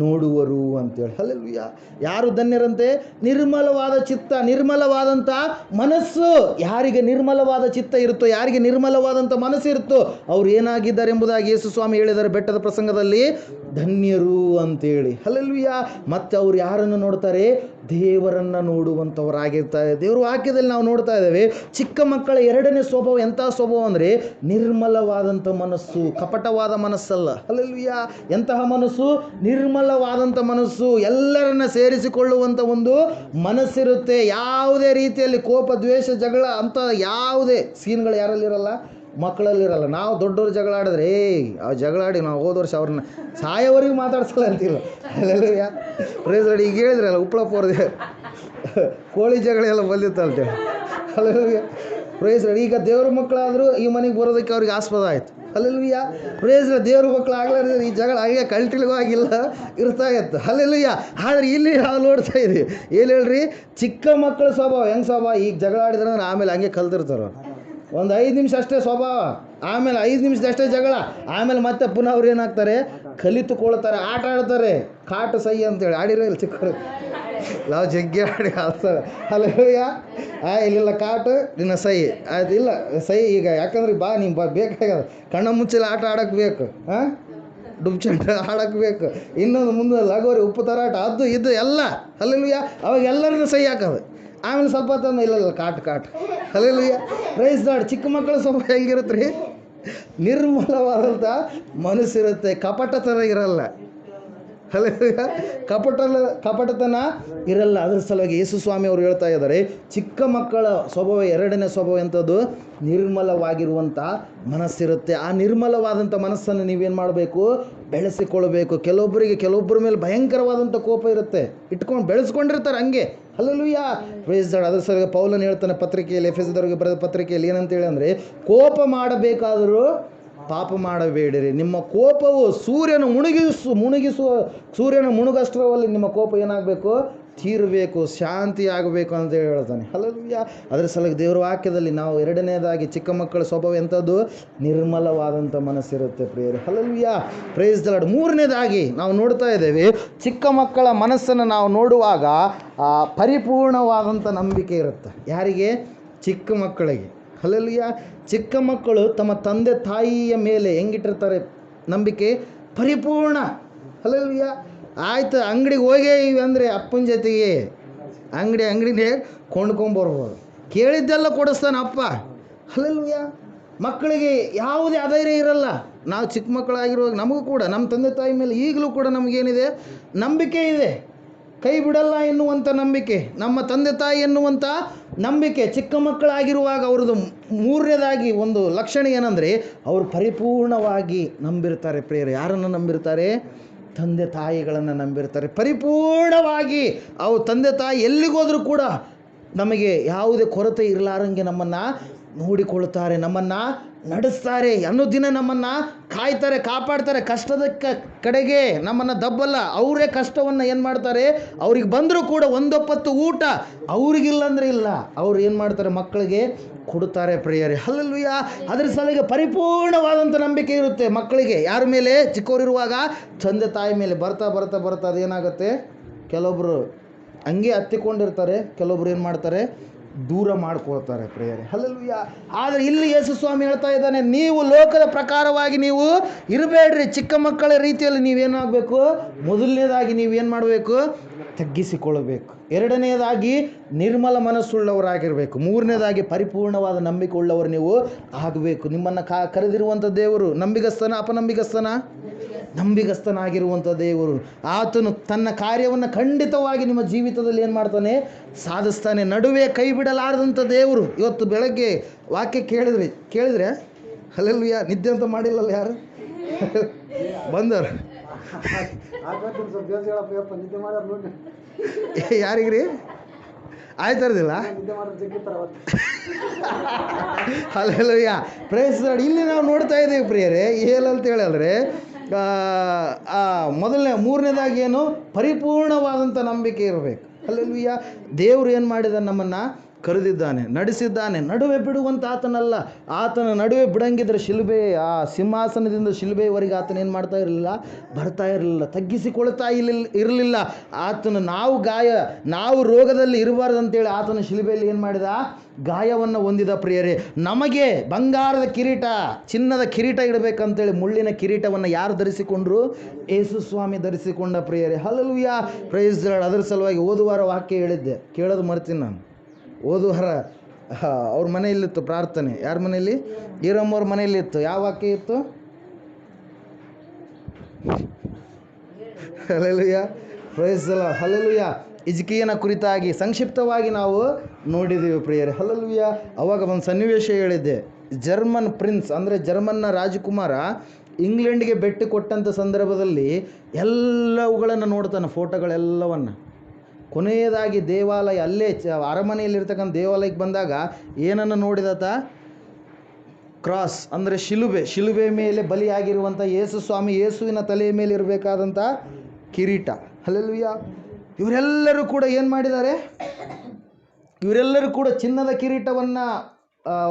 ನೋಡುವರು ಅಂತೇಳಿ. ಹಲ್ಲೆಲೂಯಾ. ಯಾರು ಧನ್ಯರಂತೆ? ನಿರ್ಮಲವಾದ ಚಿತ್ತ, ನಿರ್ಮಲವಾದಂಥ ಮನಸ್ಸು. ಯಾರಿಗೆ ನಿರ್ಮಲವಾದ ಚಿತ್ತ ಇರುತ್ತೋ, ಯಾರಿಗೆ ನಿರ್ಮಲವಾದಂಥ ಮನಸ್ಸು ಇರುತ್ತೋ, ಅವ್ರು ಏನಾಗಿದ್ದಾರೆ ಎಂಬುದಾಗಿ ಯೇಸು ಸ್ವಾಮಿ ಹೇಳಿದ್ದಾರೆ ಬೆಟ್ಟದ ಪ್ರಸಂಗದಲ್ಲಿ, ಧನ್ಯರು ಅಂತೇಳಿ. ಹಲ್ಲೆಲೂಯಾ. ಮತ್ತು ಅವ್ರು ಯಾರನ್ನು ನೋಡ್ತಾರೆ? ದೇವರನ್ನು ನೋಡುವಂಥವರಾಗಿರ್ತಾರೆ. ದೇವರ ವಾಕ್ಯದಲ್ಲಿ ನಾವು ನೋಡ್ತಾ ಇದ್ದೇವೆ, ಚಿಕ್ಕ ಮಕ್ಕಳ ಎರಡನೇ ಸ್ವಭಾವ ಎಂಥ ಸ್ವಭಾವ ಅಂದರೆ ನಿರ್ಮಲವಾದಂಥ ಮನಸ್ಸು, ಕಪಟವಾದ ಮನಸ್ಸಲ್ಲ. ಹಲ್ಲೆಲೂಯಾ. ಎಂತಹ ಮನಸ್ಸು? ನಿರ್ಮಲವಾದಂಥ ಮನಸ್ಸು, ಎಲ್ಲರನ್ನ ಸೇರಿಸಿಕೊಳ್ಳುವಂಥ ಒಂದು ಮನಸ್ಸಿರುತ್ತೆ. ಯಾವುದೇ ರೀತಿಯಲ್ಲಿ ಕೋಪ, ದ್ವೇಷ, ಜಗಳ ಅಂತ ಯಾವುದೇ ಸೀನ್ಗಳು ಯಾರಲ್ಲಿರಲ್ಲ? ಮಕ್ಕಳಲ್ಲಿರಲ್ಲ. ನಾವು ದೊಡ್ಡವರು ಜಗಳ ಆಡಿದ್ರೆ ಆ ಜಗಳ ಆಡಿ ನಾವು ಹೋದ ವರ್ಷ ಅವ್ರನ್ನ ಸಾಯೋವರೆಗೂ ಮಾತಾಡ್ಸಲ್ಲ ಅಂತಿಲ್ಲ. ಅಲ್ಲೆಲ್ಲ ಪ್ರೇಸ್ ರೆಡಿ ಈಗ ಹೇಳಿದ್ರಲ್ಲ ಉಪ್ಪಳಪ್ಪವ್ರದ್ದು ಕೋಳಿ ಜಗಳ ಎಲ್ಲ ಬಂದಿತ್ತು ಅಂತೇಳಿ. ಅಲ್ಲೆಲ್ಲ ಪ್ರೇಸ್ ರೆಡಿ. ಈಗ ದೇವ್ರ ಮಕ್ಕಳಾದರೂ ಈ ಮನೆಗೆ ಬರೋದಕ್ಕೆ ಅವ್ರಿಗೆ ಆಸ್ಪದ ಆಯಿತು. ಅಲ್ಲೆಲ್ಲೂಯ್ಯ. ಪ್ರೇಸ್ ದೇವ್ರ ಮಕ್ಕಳು ಆಗ್ಲಾರ್ದು ಈ ಜಗಳ ಹಾಗೆ ಕಲ್ಟಿಲ್ಗೂ ಆಗಿಲ್ಲ, ಇರ್ತಾ ಇತ್ತು. ಅಲ್ಲೆಲ್ಲೂಯ್ಯ. ಆದರೆ ಇಲ್ಲಿ ನಾವು ನೋಡ್ತಾ ಇದ್ದೀವಿ, ಏನು ಹೇಳ್ರಿ, ಚಿಕ್ಕ ಮಕ್ಕಳ ಸ್ವಭಾವ ಹೆಂಗೆ ಸ್ವಭಾವ? ಈಗ ಜಗಳ ಆಡಿದ್ರೆ ಅಂದ್ರೆ ಆಮೇಲೆ ಹಂಗೆ ಕಲ್ತಿರ್ತಾರೆ. ಒಂದು 5 ನಿಮಿಷ ಅಷ್ಟೇ ಸ್ವಭಾವ, ಆಮೇಲೆ 5 ನಿಮಿಷದಷ್ಟೇ ಜಗಳ, ಆಮೇಲೆ ಮತ್ತೆ ಪುನಃ ಅವ್ರು ಏನಾಗ್ತಾರೆ? ಕಲಿತುಕೊಳ್ತಾರೆ, ಆಟ ಆಡ್ತಾರೆ. ಕಾಟು ಸೈ ಅಂತೇಳಿ ಆಡಿರೋ ಚಿಕ್ಕವರು ನಾವು ಜಗ್ಗಿ ಆಡಿ ಆಡ್ತಾರೆ. ಅಲ್ಲೆಲ್ಲೂಯ್ಯ. ಇಲ್ಲಿಲ್ಲ ಕಾಟು ನಿನ್ನ ಸೈ ಆಯ್ತು. ಇಲ್ಲ ಸೈ ಈಗ ಯಾಕಂದ್ರೆ ನೀನು ಬೇಕಾಗ್ಯದ, ಕಣ್ಣ ಮುಚ್ಚಲ ಆಟ ಆಡೋಕ್ಕೆ ಬೇಕು, ಡುಬ್ಚಂಡ ಆಡೋಕ್ಕೆ ಬೇಕು, ಇನ್ನೊಂದು ಮುಂದೆ ಲಗೋರಿ, ಉಪ್ಪು ತರಾಟ, ಅದು ಇದು ಎಲ್ಲ. ಅಲ್ಲೆಲ್ಲೂಯ್ಯ. ಅವಾಗ ಎಲ್ಲರನ್ನೂ ಸೈ ಹಾಕೋದು. ಆಮೇಲೆ ಸ್ವಲ್ಪ ತಂದು ಇಲ್ಲ ಕಾಟು ಅಲ್ಲೆಲ್ಲೂಯ್ಯ. Price lord. ಚಿಕ್ಕ ಮಕ್ಕಳ ಸ್ವಭಾವ ಹೆಂಗಿರುತ್ತೆ ರೀ? ನಿರ್ಮಲವಾದಂಥ ಮನಸ್ಸಿರುತ್ತೆ, ಕಪಟತನ ಇರಲ್ಲ. ಅಲ್ಲೆಲ್ಲೂಯ್ಯ. ಕಪಟತನ ಇರಲ್ಲ. ಅದ್ರ ಸಲುವಾಗಿ ಯೇಸು ಸ್ವಾಮಿ ಅವರು ಹೇಳ್ತಾ ಇದ್ದಾರೆ, ಚಿಕ್ಕ ಮಕ್ಕಳ ಸ್ವಭಾವ ಎರಡನೇ ಸ್ವಭಾವ ಎಂಥದ್ದು? ನಿರ್ಮಲವಾಗಿರುವಂಥ ಮನಸ್ಸಿರುತ್ತೆ. ಆ ನಿರ್ಮಲವಾದಂಥ ಮನಸ್ಸನ್ನು ನೀವೇನು ಮಾಡಬೇಕು? ಬೆಳೆಸಿಕೊಳ್ಬೇಕು. ಕೆಲವೊಬ್ಬರ ಮೇಲೆ ಭಯಂಕರವಾದಂಥ ಕೋಪ ಇರುತ್ತೆ, ಬೆಳೆಸ್ಕೊಂಡಿರ್ತಾರೆ ಹಂಗೆ. ಹಲ್ಲೆಲೂಯಾ. Praise Lord. ಅದ್ರ ಸಲುವಾಗಿ ಪೌಲನು ಹೇಳ್ತಾನೆ ಪತ್ರಿಕೆಯಲ್ಲಿ, ಎಫೆಸದವರಿಗೆ ಬರೆದ ಪತ್ರಿಕೆಯಲ್ಲಿ ಏನಂತೇಳಿ ಅಂದರೆ, ಕೋಪ ಮಾಡಬೇಕಾದರೂ ಪಾಪ ಮಾಡಬೇಡಿರಿ. ನಿಮ್ಮ ಕೋಪವು ಸೂರ್ಯನ ಮುಳುಗಷ್ಟರಲ್ಲಿ ನಿಮ್ಮ ಕೋಪ ಏನಾಗಬೇಕು? ತೀರಬೇಕು, ಶಾಂತಿ ಆಗಬೇಕು ಅಂತ ಹೇಳ್ತಾನೆ. ಹಲ್ಲೆಲೂಯಾ. ಅದರ ಸಲುವಾಗಿ ದೇವರ ವಾಕ್ಯದಲ್ಲಿ ನಾವು ಎರಡನೇದಾಗಿ ಚಿಕ್ಕ ಮಕ್ಕಳ ಸ್ವಭಾವ ಎಂಥದ್ದು? ನಿರ್ಮಲವಾದಂಥ ಮನಸ್ಸಿರುತ್ತೆ ಪ್ರಿಯರೇ. ಹಲ್ಲೆಲೂಯಾ. Praise the Lord. ಮೂರನೇದಾಗಿ ನಾವು ನೋಡ್ತಾ ಇದ್ದೇವೆ, ಚಿಕ್ಕ ಮಕ್ಕಳ ಮನಸ್ಸನ್ನು ನಾವು ನೋಡುವಾಗ ಪರಿಪೂರ್ಣವಾದಂಥ ನಂಬಿಕೆ ಇರುತ್ತೆ. ಯಾರಿಗೆ? ಚಿಕ್ಕ ಮಕ್ಕಳಿಗೆ. ಹಲ್ಲೆಲೂಯಾ. ಚಿಕ್ಕ ಮಕ್ಕಳು ತಮ್ಮ ತಂದೆ ತಾಯಿಯ ಮೇಲೆ ಹೆಂಗಿಟ್ಟಿರ್ತಾರೆ ನಂಬಿಕೆ? ಪರಿಪೂರ್ಣ. ಹಲ್ಲೆಲೂಯಾ. ಆಯ್ತು, ಅಂಗಡಿಗೆ ಹೋಗೇ ಇವೆ ಅಂದರೆ ಅಪ್ಪನ ಜೊತೆಗೆ ಅಂಗಡಿನೇ ಕೊಂಡ್ಕೊಂಬರ್ಬೋದು, ಕೇಳಿದ್ದೆಲ್ಲ ಕೊಡಿಸ್ತಾನೆ ಅಪ್ಪ. ಹಲ್ಲೆಲೂಯಾ. ಮಕ್ಕಳಿಗೆ ಯಾವುದೇ ಅಧೈರ್ಯ ಇರಲ್ಲ. ನಾವು ಚಿಕ್ಕ ಮಕ್ಕಳಾಗಿರುವಾಗ ನಮಗೂ ಕೂಡ ನಮ್ಮ ತಂದೆ ತಾಯಿ ಮೇಲೆ ಈಗಲೂ ಕೂಡ ನಮಗೇನಿದೆ? ನಂಬಿಕೆ ಇದೆ. ಕೈ ಬಿಡಲ್ಲ ಎನ್ನುವಂಥ ನಂಬಿಕೆ, ನಮ್ಮ ತಂದೆ ತಾಯಿ ಎನ್ನುವಂಥ ನಂಬಿಕೆ. ಚಿಕ್ಕ ಮಕ್ಕಳಾಗಿರುವಾಗ ಅವ್ರದ್ದು ಮೂರನೇದಾಗಿ ಒಂದು ಲಕ್ಷಣ ಏನಂದರೆ, ಅವರು ಪರಿಪೂರ್ಣವಾಗಿ ನಂಬಿರ್ತಾರೆ ಪ್ರಿಯರೇ. ಯಾರನ್ನು ನಂಬಿರ್ತಾರೆ? ತಂದೆ ತಾಯಿಗಳನ್ನು ನಂಬಿರ್ತಾರೆ ಪರಿಪೂರ್ಣವಾಗಿ. ಅವ್ರ ತಂದೆ ತಾಯಿ ಎಲ್ಲಿಗೋದ್ರೂ ಕೂಡ ನಮಗೆ ಯಾವುದೇ ಕೊರತೆ ಇರಲಾರಂಗೆ ನಮ್ಮನ್ನು ನೋಡಿಕೊಳ್ತಾರೆ, ನಮ್ಮನ್ನು ನಡೆಸ್ತಾರೆ, ದಿನ ನಮ್ಮನ್ನು ಕಾಯ್ತಾರೆ, ಕಾಪಾಡ್ತಾರೆ. ಕಷ್ಟದ ಕಡೆಗೆ ನಮ್ಮನ್ನು ದಬ್ಬಲ್ಲ. ಅವರೇ ಕಷ್ಟವನ್ನು ಏನು ಮಾಡ್ತಾರೆ? ಅವ್ರಿಗೆ ಬಂದರೂ ಕೂಡ ಒಂದೊಪ್ಪತ್ತು ಊಟ ಅವ್ರಿಗಿಲ್ಲ ಅಂದರೆ ಇಲ್ಲ, ಅವ್ರು ಏನು ಮಾಡ್ತಾರೆ? ಮಕ್ಕಳಿಗೆ ಕೊಡುತ್ತಾರೆ ಪ್ರಿಯರೇ. ಹಲ್ಲೆಲೂಯಾ. ಅದರ ಸಲುವಾಗಿ ಪರಿಪೂರ್ಣವಾದಂಥ ನಂಬಿಕೆ ಇರುತ್ತೆ ಮಕ್ಕಳಿಗೆ. ಯಾರ ಮೇಲೆ? ಚಿಕ್ಕವರಿರುವಾಗ ತಂದೆ ತಾಯಿ ಮೇಲೆ. ಬರ್ತಾ ಅದೇನಾಗುತ್ತೆ? ಕೆಲವೊಬ್ಬರು ಹಂಗೆ ಹತ್ತಿಕೊಂಡಿರ್ತಾರೆ, ಕೆಲವೊಬ್ರು ಏನು ಮಾಡ್ತಾರೆ? ದೂರ ಮಾಡ್ಕೊಳ್ತಾರೆ ಪ್ರಿಯರೇ. ಹಲ್ಲೆಲೂಯಾ. ಆದರೆ ಇಲ್ಲಿ ಯೇಸು ಸ್ವಾಮಿ ಹೇಳ್ತಾ ಇದ್ದಾನೆ, ನೀವು ಲೋಕದ ಪ್ರಕಾರವಾಗಿ ನೀವು ಇರಬೇಡ್ರಿ. ಚಿಕ್ಕ ಮಕ್ಕಳ ರೀತಿಯಲ್ಲಿ ನೀವೇನಾಗಬೇಕು? ಮೊದಲನೇದಾಗಿ ನೀವೇನು ಮಾಡಬೇಕು? ತಗ್ಗಿಸಿಕೊಳ್ಳಬೇಕು. ಎರಡನೇದಾಗಿ ನಿರ್ಮಲ ಮನಸ್ಸುಳ್ಳವರಾಗಿರಬೇಕು. ಮೂರನೇದಾಗಿ ಪರಿಪೂರ್ಣವಾದ ನಂಬಿಕೆ ಉಳ್ಳವರು ನೀವು ಆಗಬೇಕು. ನಿಮ್ಮನ್ನು ಕರೆದಿರುವಂಥ ದೇವರು ನಂಬಿಗಸ್ತನ ಅಪನಂಬಿಗಸ್ತನ? ನಂಬಿಗಸ್ತನಾಗಿರುವಂಥ ದೇವರು. ಆತನು ತನ್ನ ಕಾರ್ಯವನ್ನು ಖಂಡಿತವಾಗಿ ನಿಮ್ಮ ಜೀವಿತದಲ್ಲಿ ಏನು ಮಾಡ್ತಾನೆ? ಸಾಧಿಸ್ತಾನೆ. ನಡುವೆ ಕೈ ಬಿಡಲಾರದಂಥ ದೇವರು. ಇವತ್ತು ಬೆಳಗ್ಗೆ ವಾಕ್ಯ ಕೇಳಿದ್ರೆ ಹಲ್ಲೆಲೂಯಾ. ನಿದ್ದೆ ಅಂತ ಮಾಡಿಲ್ಲಲ್ಲ ಯಾರು ಬಂದವರು? ಯಾರಿಗ್ರಿ ಆಯ್ತಾರದಿಲ್ಲ? ಹಲ್ಲೆಲೂಯಾ. Praise the Lord. ಇಲ್ಲಿ ನಾವು ನೋಡ್ತಾ ಇದ್ದೀವಿ ಪ್ರಿಯರೇ, ಏನಂತ ಹೇಳಿದ್ರೆ ಮೂರನೇದಾಗಿ ಏನು? ಪರಿಪೂರ್ಣವಾದಂಥ ನಂಬಿಕೆ ಇರಬೇಕು. ಹಲ್ಲೆಲೂಯಾ. ದೇವರು ಏನು ಮಾಡಿದ, ನಮ್ಮನ್ನು ಕರೆದಿದ್ದಾನೆ, ನಡೆಸಿದ್ದಾನೆ. ನಡುವೆ ಬಿಡುವಂಥ ಆತನಲ್ಲ. ಆತನ ನಡುವೆ ಬಿಡಂಗಿದ್ರೆ ಶಿಲುಬೆ, ಆ ಸಿಂಹಾಸನದಿಂದ ಶಿಲುಬೆಯವರೆಗೆ ಆತನ ಏನು ಮಾಡ್ತಾ ಇರಲಿಲ್ಲ, ಬರ್ತಾ ಇರಲಿಲ್ಲ, ತಗ್ಗಿಸಿಕೊಳ್ತಾ ಇರಲಿಲ್ಲ. ಆತನ ನಾವು ರೋಗದಲ್ಲಿ ಇರಬಾರ್ದಂತೇಳಿ ಆತನ ಶಿಲುಬೆಯಲ್ಲಿ ಏನು ಮಾಡಿದ, ಗಾಯವನ್ನು ಹೊಂದಿದ ಪ್ರಿಯರೇ. ನಮಗೆ ಬಂಗಾರದ ಕಿರೀಟ, ಚಿನ್ನದ ಕಿರೀಟ ಇಡಬೇಕಂತೇಳಿ ಮುಳ್ಳಿನ ಕಿರೀಟವನ್ನು ಯಾರು ಧರಿಸಿಕೊಂಡ್ರು? ಯೇಸು ಸ್ವಾಮಿ ಧರಿಸಿಕೊಂಡ ಪ್ರಿಯರೇ. Hallelujah, praise the Lord. ಅದರ ಸಲುವಾಗಿ ಓದುವಾರ ವಾಕ್ಯ ಹೇಳಿದ್ದೆ, ಕೇಳೋದು ಮರ್ತೀನಿ ನಾನು. ಓದುವಾರ ಅವ್ರ ಮನೆಯಲ್ಲಿತ್ತು ಪ್ರಾರ್ಥನೆ. ಯಾರ ಮನೆಯಲ್ಲಿ? ಈರಮ್ಮವ್ರ ಮನೆಯಲ್ಲಿತ್ತು. ಯಾವ ವಾಕ್ಯ ಇತ್ತು? Hallelujah, praise the Lord. Hallelujah. ಹಿಜ್ಕೀಯನ ಕುರಿತಾಗಿ ಸಂಕ್ಷಿಪ್ತವಾಗಿ ನಾವು ನೋಡಿದ್ದೀವಿ ಪ್ರಿಯರೇ. ಹಲ್ಲೆಲೂಯಾ. ಅವಾಗ ಒಂದು ಸನ್ನಿವೇಶ ಹೇಳಿದ್ದೆ. ಜರ್ಮನ್ ಪ್ರಿನ್ಸ್, ಅಂದರೆ ಜರ್ಮನ್ನ ರಾಜಕುಮಾರ ಇಂಗ್ಲೆಂಡ್ಗೆ ಭೇಟಿ ಕೊಟ್ಟಂಥ ಸಂದರ್ಭದಲ್ಲಿ ಎಲ್ಲವುಗಳನ್ನು ನೋಡ್ತಾನೆ, ಫೋಟೋಗಳೆಲ್ಲವನ್ನು. ಕೊನೆಯದಾಗಿ ದೇವಾಲಯ, ಅಲ್ಲೇ ಅರಮನೆಯಲ್ಲಿರ್ತಕ್ಕಂಥ ದೇವಾಲಯಕ್ಕೆ ಬಂದಾಗ ಏನನ್ನು ನೋಡಿದಾತ? ಕ್ರಾಸ್, ಅಂದರೆ ಶಿಲುಬೆ ಮೇಲೆ ಬಲಿಯಾಗಿರುವಂಥ ಯೇಸು ಸ್ವಾಮಿ, ಯೇಸುವಿನ ತಲೆಯ ಮೇಲೆ ಇರಬೇಕಾದಂಥ ಕಿರೀಟ. ಹಲ್ಲೆಲೂಯಾ. ಇವರೆಲ್ಲರೂ ಕೂಡ ಏನು ಮಾಡಿದ್ದಾರೆ? ಇವರೆಲ್ಲರೂ ಕೂಡ ಚಿನ್ನದ ಕಿರೀಟವನ್ನು,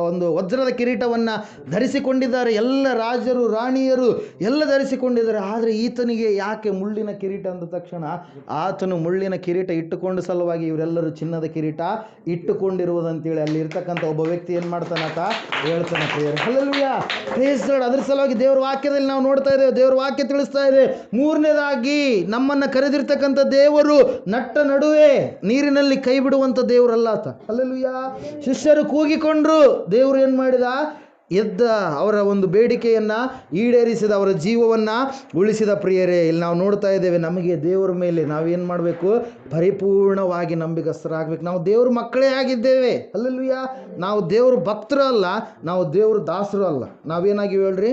ಒಂದು ವಜ್ರದ ಕಿರೀಟವನ್ನು ಧರಿಸಿಕೊಂಡಿದ್ದಾರೆ. ಎಲ್ಲ ರಾಜರು ರಾಣಿಯರು ಎಲ್ಲ ಧರಿಸಿಕೊಂಡಿದ್ದಾರೆ. ಆದರೆ ಈತನಿಗೆ ಯಾಕೆ ಮುಳ್ಳಿನ ಕಿರೀಟ ಅಂದ ತಕ್ಷಣ ಆತನು ಮುಳ್ಳಿನ ಕಿರೀಟ ಇಟ್ಟುಕೊಂಡ ಸಲುವಾಗಿ ಇವರೆಲ್ಲರೂ ಚಿನ್ನದ ಕಿರೀಟ ಇಟ್ಟುಕೊಂಡಿರುವುದಂತೇಳಿ ಅಲ್ಲಿ ಇರ್ತಕ್ಕಂಥ ಒಬ್ಬ ವ್ಯಕ್ತಿ ಏನು ಮಾಡ್ತಾನೆ ಆತ ಹೇಳ್ತಾನೆ ಪ್ರಿಯರೇ. Hallelujah, praise the Lord. ಅದ್ರ ಸಲುವಾಗಿ ದೇವರ ವಾಕ್ಯದಲ್ಲಿ ನಾವು ನೋಡ್ತಾ ಇದ್ದೇವೆ, ದೇವರ ವಾಕ್ಯ ತಿಳಿಸ್ತಾ ಇದೆ. ಮೂರನೇದಾಗಿ ನಮ್ಮನ್ನು ಕರೆದಿರ್ತಕ್ಕಂಥ ದೇವರು ನಟ್ಟ ನಡುವೆ ನೀರಿನಲ್ಲಿ ಕೈ ಬಿಡುವಂಥ ದೇವರಲ್ಲ ಆತ. ಹಲ್ಲೆಲೂಯಾ. ಶಿಷ್ಯರು ಕೂಗಿಕೊಂಡ್ರು, ದೇವರು ಏನು ಮಾಡಿದ? ಎದ್ದ ಅವರ ಒಂದು ಬೇಡಿಕೆಯನ್ನು ಈಡೇರಿಸಿದ, ಅವರ ಜೀವವನ್ನು ಉಳಿಸಿದ ಪ್ರಿಯರೇ. ಇಲ್ಲಿ ನಾವು ನೋಡ್ತಾ ಇದ್ದೇವೆ, ನಮಗೆ ದೇವರ ಮೇಲೆ ನಾವೇನು ಮಾಡಬೇಕು? ಪರಿಪೂರ್ಣವಾಗಿ ನಂಬಿಕಸ್ಥರಾಗಬೇಕು. ನಾವು ದೇವ್ರ ಮಕ್ಕಳೇ ಆಗಿದ್ದೇವೆ. ಹಲ್ಲೆಲೂಯಾ. ನಾವು ದೇವ್ರ ಭಕ್ತರು ಅಲ್ಲ, ನಾವು ದೇವ್ರ ದಾಸರು ಅಲ್ಲ. ನಾವೇನಾಗಿವೆ ಹೇಳ್ರಿ?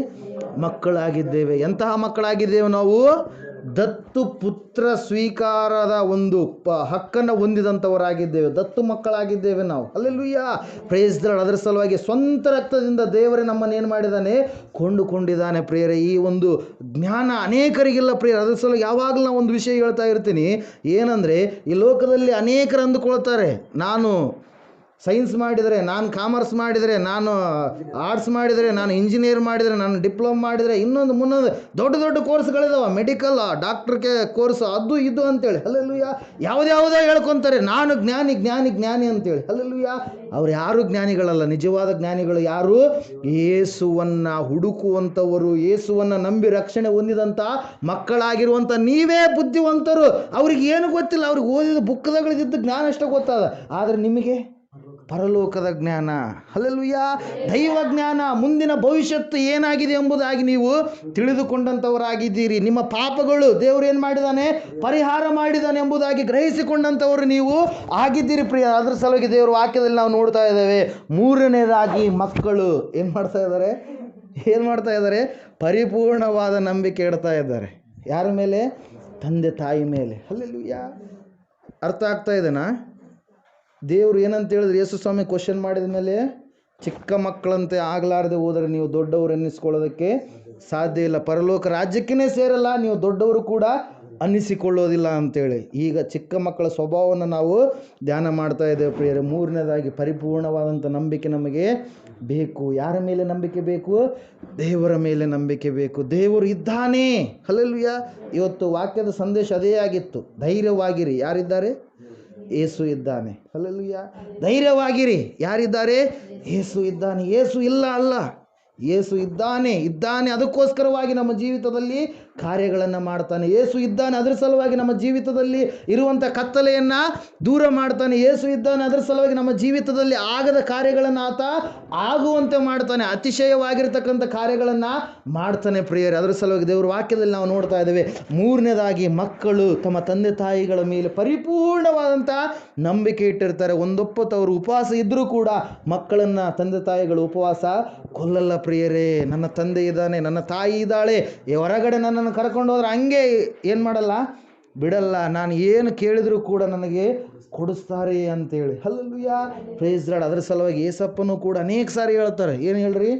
ಮಕ್ಕಳಾಗಿದ್ದೇವೆ. ಎಂತಹ ಮಕ್ಕಳಾಗಿದ್ದೇವೆ ನಾವು? ದತ್ತು ಪುತ್ರ ಸ್ವೀಕಾರದ ಒಂದು ಹಕ್ಕನ್ನು ಹೊಂದಿದಂಥವರಾಗಿದ್ದೇವೆ. ದತ್ತು ಮಕ್ಕಳಾಗಿದ್ದೇವೆ ನಾವು. Hallelujah, praise the Lord. ಅದರ ಸಲುವಾಗಿ ಸ್ವಂತ ರಕ್ತದಿಂದ ದೇವರೇ ನಮ್ಮನ್ನು ಏನು ಮಾಡಿದ್ದಾನೆ? ಕೊಂಡುಕೊಂಡಿದ್ದಾನೆ ಪ್ರಿಯರೇ. ಈ ಒಂದು ಜ್ಞಾನ ಅನೇಕರಿಗಿಲ್ಲ ಪ್ರಿಯರೇ. ಅದರ ಸಲುವಾಗಿ ಯಾವಾಗಲೂ ನಾವು ಒಂದು ವಿಷಯ ಹೇಳ್ತಾ ಇರ್ತೀನಿ, ಏನಂದರೆ ಈ ಲೋಕದಲ್ಲಿ ಅನೇಕರು ಅಂದುಕೊಳ್ತಾರೆ, ನಾನು ಸೈನ್ಸ್ ಮಾಡಿದರೆ, ನಾನು ಕಾಮರ್ಸ್ ಮಾಡಿದರೆ, ನಾನು ಆರ್ಟ್ಸ್ ಮಾಡಿದರೆ, ನಾನು ಇಂಜಿನಿಯರ್ ಮಾಡಿದರೆ, ನಾನು ಡಿಪ್ಲೊಮಾ ಮಾಡಿದರೆ, ಇನ್ನೊಂದು ದೊಡ್ಡ ದೊಡ್ಡ ಕೋರ್ಸ್ಗಳಿದಾವೆ, ಮೆಡಿಕಲ್, ಡಾಕ್ಟ್ರಿಗೆ ಕೋರ್ಸ್, ಅದು ಇದು ಅಂತೇಳಿ. ಹಲ್ಲೆಲೂಯಾ. ಯಾವುದ್ಯಾವುದೋ ಹೇಳ್ಕೊತಾರೆ, ನಾನು ಜ್ಞಾನಿ ಅಂತೇಳಿ. ಹಲ್ಲೆಲೂಯಾ. ಅವ್ರು ಯಾರು ಜ್ಞಾನಿಗಳಲ್ಲ. ನಿಜವಾದ ಜ್ಞಾನಿಗಳು ಯಾರು? ಯೇಸುವನ್ನು ಹುಡುಕುವಂಥವರು, ಯೇಸುವನ್ನು ನಂಬಿ ರಕ್ಷಣೆ ಹೊಂದಿದಂಥ ಮಕ್ಕಳಾಗಿರುವಂಥ ನೀವೇ ಬುದ್ಧಿವಂತರು. ಅವ್ರಿಗೆ ಏನು ಗೊತ್ತಿಲ್ಲ, ಅವ್ರಿಗೆ ಓದಿದ ಬುಕ್ದಾಗಳಿದ್ದು ಜ್ಞಾನ ಅಷ್ಟೇ ಗೊತ್ತಾದ. ಆದರೆ ನಿಮಗೆ ಪರಲೋಕದ ಜ್ಞಾನ, ಹಲ್ಲೆಲೂಯಾ, ದೈವ ಜ್ಞಾನ, ಮುಂದಿನ ಭವಿಷ್ಯತ್ತು ಏನಾಗಿದೆ ಎಂಬುದಾಗಿ ನೀವು ತಿಳಿದುಕೊಂಡಂಥವರಾಗಿದ್ದೀರಿ. ನಿಮ್ಮ ಪಾಪಗಳು ದೇವರು ಏನು ಮಾಡಿದ್ದಾನೆ? ಪರಿಹಾರ ಮಾಡಿದ್ದಾನೆ ಎಂಬುದಾಗಿ ಗ್ರಹಿಸಿಕೊಂಡಂಥವರು ನೀವು ಆಗಿದ್ದೀರಿ ಪ್ರಿಯ. ಅದರ ಸಲುವಾಗಿ ದೇವರ ವಾಕ್ಯದಲ್ಲಿ ನಾವು ನೋಡ್ತಾ ಇದ್ದೇವೆ. ಮೂರನೇದಾಗಿ ಮಕ್ಕಳು ಏನು ಮಾಡ್ತಾ ಇದ್ದಾರೆ? ಪರಿಪೂರ್ಣವಾದ ನಂಬಿಕೆ ಇಡ್ತಾ ಇದ್ದಾರೆ. ಯಾರ ಮೇಲೆ? ತಂದೆ ತಾಯಿ ಮೇಲೆ. ಹಲ್ಲೆಲೂಯಾ. ಅರ್ಥ ಆಗ್ತಾ ಇದೆನಾ? ದೇವರು ಏನಂತ ಹೇಳಿದ್ರೆ, ಯೇಸು ಸ್ವಾಮಿ ಕ್ವಶನ್ ಮಾಡಿದ ಮೇಲೆ, ಚಿಕ್ಕ ಮಕ್ಕಳಂತೆ ಆಗಲಾರದೆ ಹೋದರೆ ನೀವು ದೊಡ್ಡವರು ಎನ್ನಿಸ್ಕೊಳ್ಳೋದಕ್ಕೆ ಸಾಧ್ಯ ಇಲ್ಲ, ಪರಲೋಕ ರಾಜ್ಯಕ್ಕೇ ಸೇರಲ್ಲ, ನೀವು ದೊಡ್ಡವರು ಕೂಡ ಅನ್ನಿಸಿಕೊಳ್ಳೋದಿಲ್ಲ ಅಂತೇಳಿ. ಈಗ ಚಿಕ್ಕ ಮಕ್ಕಳ ಸ್ವಭಾವವನ್ನು ನಾವು ಧ್ಯಾನ ಮಾಡ್ತಾ ಇದ್ದೇವೆ ಪ್ರಿಯರೇ. ಮೂರನೇದಾಗಿ ಪರಿಪೂರ್ಣವಾದಂಥ ನಂಬಿಕೆ ನಮಗೆ ಬೇಕು. ಯಾರ ಮೇಲೆ ನಂಬಿಕೆ ಬೇಕು? ದೇವರ ಮೇಲೆ ನಂಬಿಕೆ ಬೇಕು. ದೇವರು ಇದ್ದಾನೆ. ಹಲ್ಲೆಲೂಯಾ. ಇವತ್ತು ವಾಕ್ಯದ ಸಂದೇಶ ಅದೇ ಆಗಿತ್ತು, ಧೈರ್ಯವಾಗಿರಿ. ಯಾರಿದ್ದಾರೆ? ಯೇಸು ಇದ್ದಾನೆ. ಹಲ್ಲೆಲೂಯಾ. ಧೈರ್ಯವಾಗಿರಿ. ಯಾರಿದ್ದಾರೆ? ಯೇಸು ಇದ್ದಾನೆ. ಯೇಸು ಇಲ್ಲ ಅಲ್ಲ, ಯೇಸು ಇದ್ದಾನೆ. ಅದಕ್ಕೋಸ್ಕರವಾಗಿ ನಮ್ಮ ಜೀವಿತದಲ್ಲಿ ಕಾರ್ಯಗಳನ್ನು ಮಾಡ್ತಾನೆ. ಯೇಸು ಇದ್ದಾನೆ, ಅದರ ಸಲುವಾಗಿ ನಮ್ಮ ಜೀವಿತದಲ್ಲಿ ಇರುವಂಥ ಕತ್ತಲೆಯನ್ನು ದೂರ ಮಾಡ್ತಾನೆ. ಯೇಸು ಇದ್ದಾನೆ, ಅದರ ಸಲುವಾಗಿ ನಮ್ಮ ಜೀವಿತದಲ್ಲಿ ಆಗದ ಕಾರ್ಯಗಳನ್ನು ಆತ ಆಗುವಂತೆ ಮಾಡ್ತಾನೆ. ಅತಿಶಯವಾಗಿರ್ತಕ್ಕಂಥ ಕಾರ್ಯಗಳನ್ನು ಮಾಡ್ತಾನೆ ಪ್ರಿಯರೇ. ಅದರ ಸಲುವಾಗಿ ದೇವರ ವಾಕ್ಯದಲ್ಲಿ ನಾವು ನೋಡ್ತಾ ಇದ್ದೇವೆ. ಮೂರನೇದಾಗಿ ಮಕ್ಕಳು ತಮ್ಮ ತಂದೆ ತಾಯಿಗಳ ಮೇಲೆ ಪರಿಪೂರ್ಣವಾದಂಥ ನಂಬಿಕೆ ಇಟ್ಟಿರ್ತಾರೆ. ಒಂದೊಪ್ಪತ್ತು ಅವರು ಉಪವಾಸ ಇದ್ದರೂ ಕೂಡ ಮಕ್ಕಳನ್ನು ತಂದೆ ತಾಯಿಗಳು ಉಪವಾಸ ಕೊಲ್ಲಲ್ಲ ಪ್ರಿಯರೇ. ನನ್ನ ತಂದೆ ಇದ್ದಾನೆ, ನನ್ನ ತಾಯಿ ಇದ್ದಾಳೆ, ಹೊರಗಡೆ ನನ್ನನ್ನು ಕರ್ಕೊಂಡು ಹೋದ್ರೆ ಹಂಗೆ ಏನು ಮಾಡಲ್ಲ, ಬಿಡಲ್ಲ, ನಾನು ಏನು ಕೇಳಿದರೂ ಕೂಡ ನನಗೆ ಕೊಡಿಸ್ತಾರೆ ಅಂತೇಳಿ. Hallelujah, praise the Lord. ಅದರ ಸಲುವಾಗಿ ಏಸಪ್ಪನೂ ಕೂಡ ಅನೇಕ ಸಾರಿ ಹೇಳ್ತಾರೆ. ಏನು ಹೇಳ್ರಿ?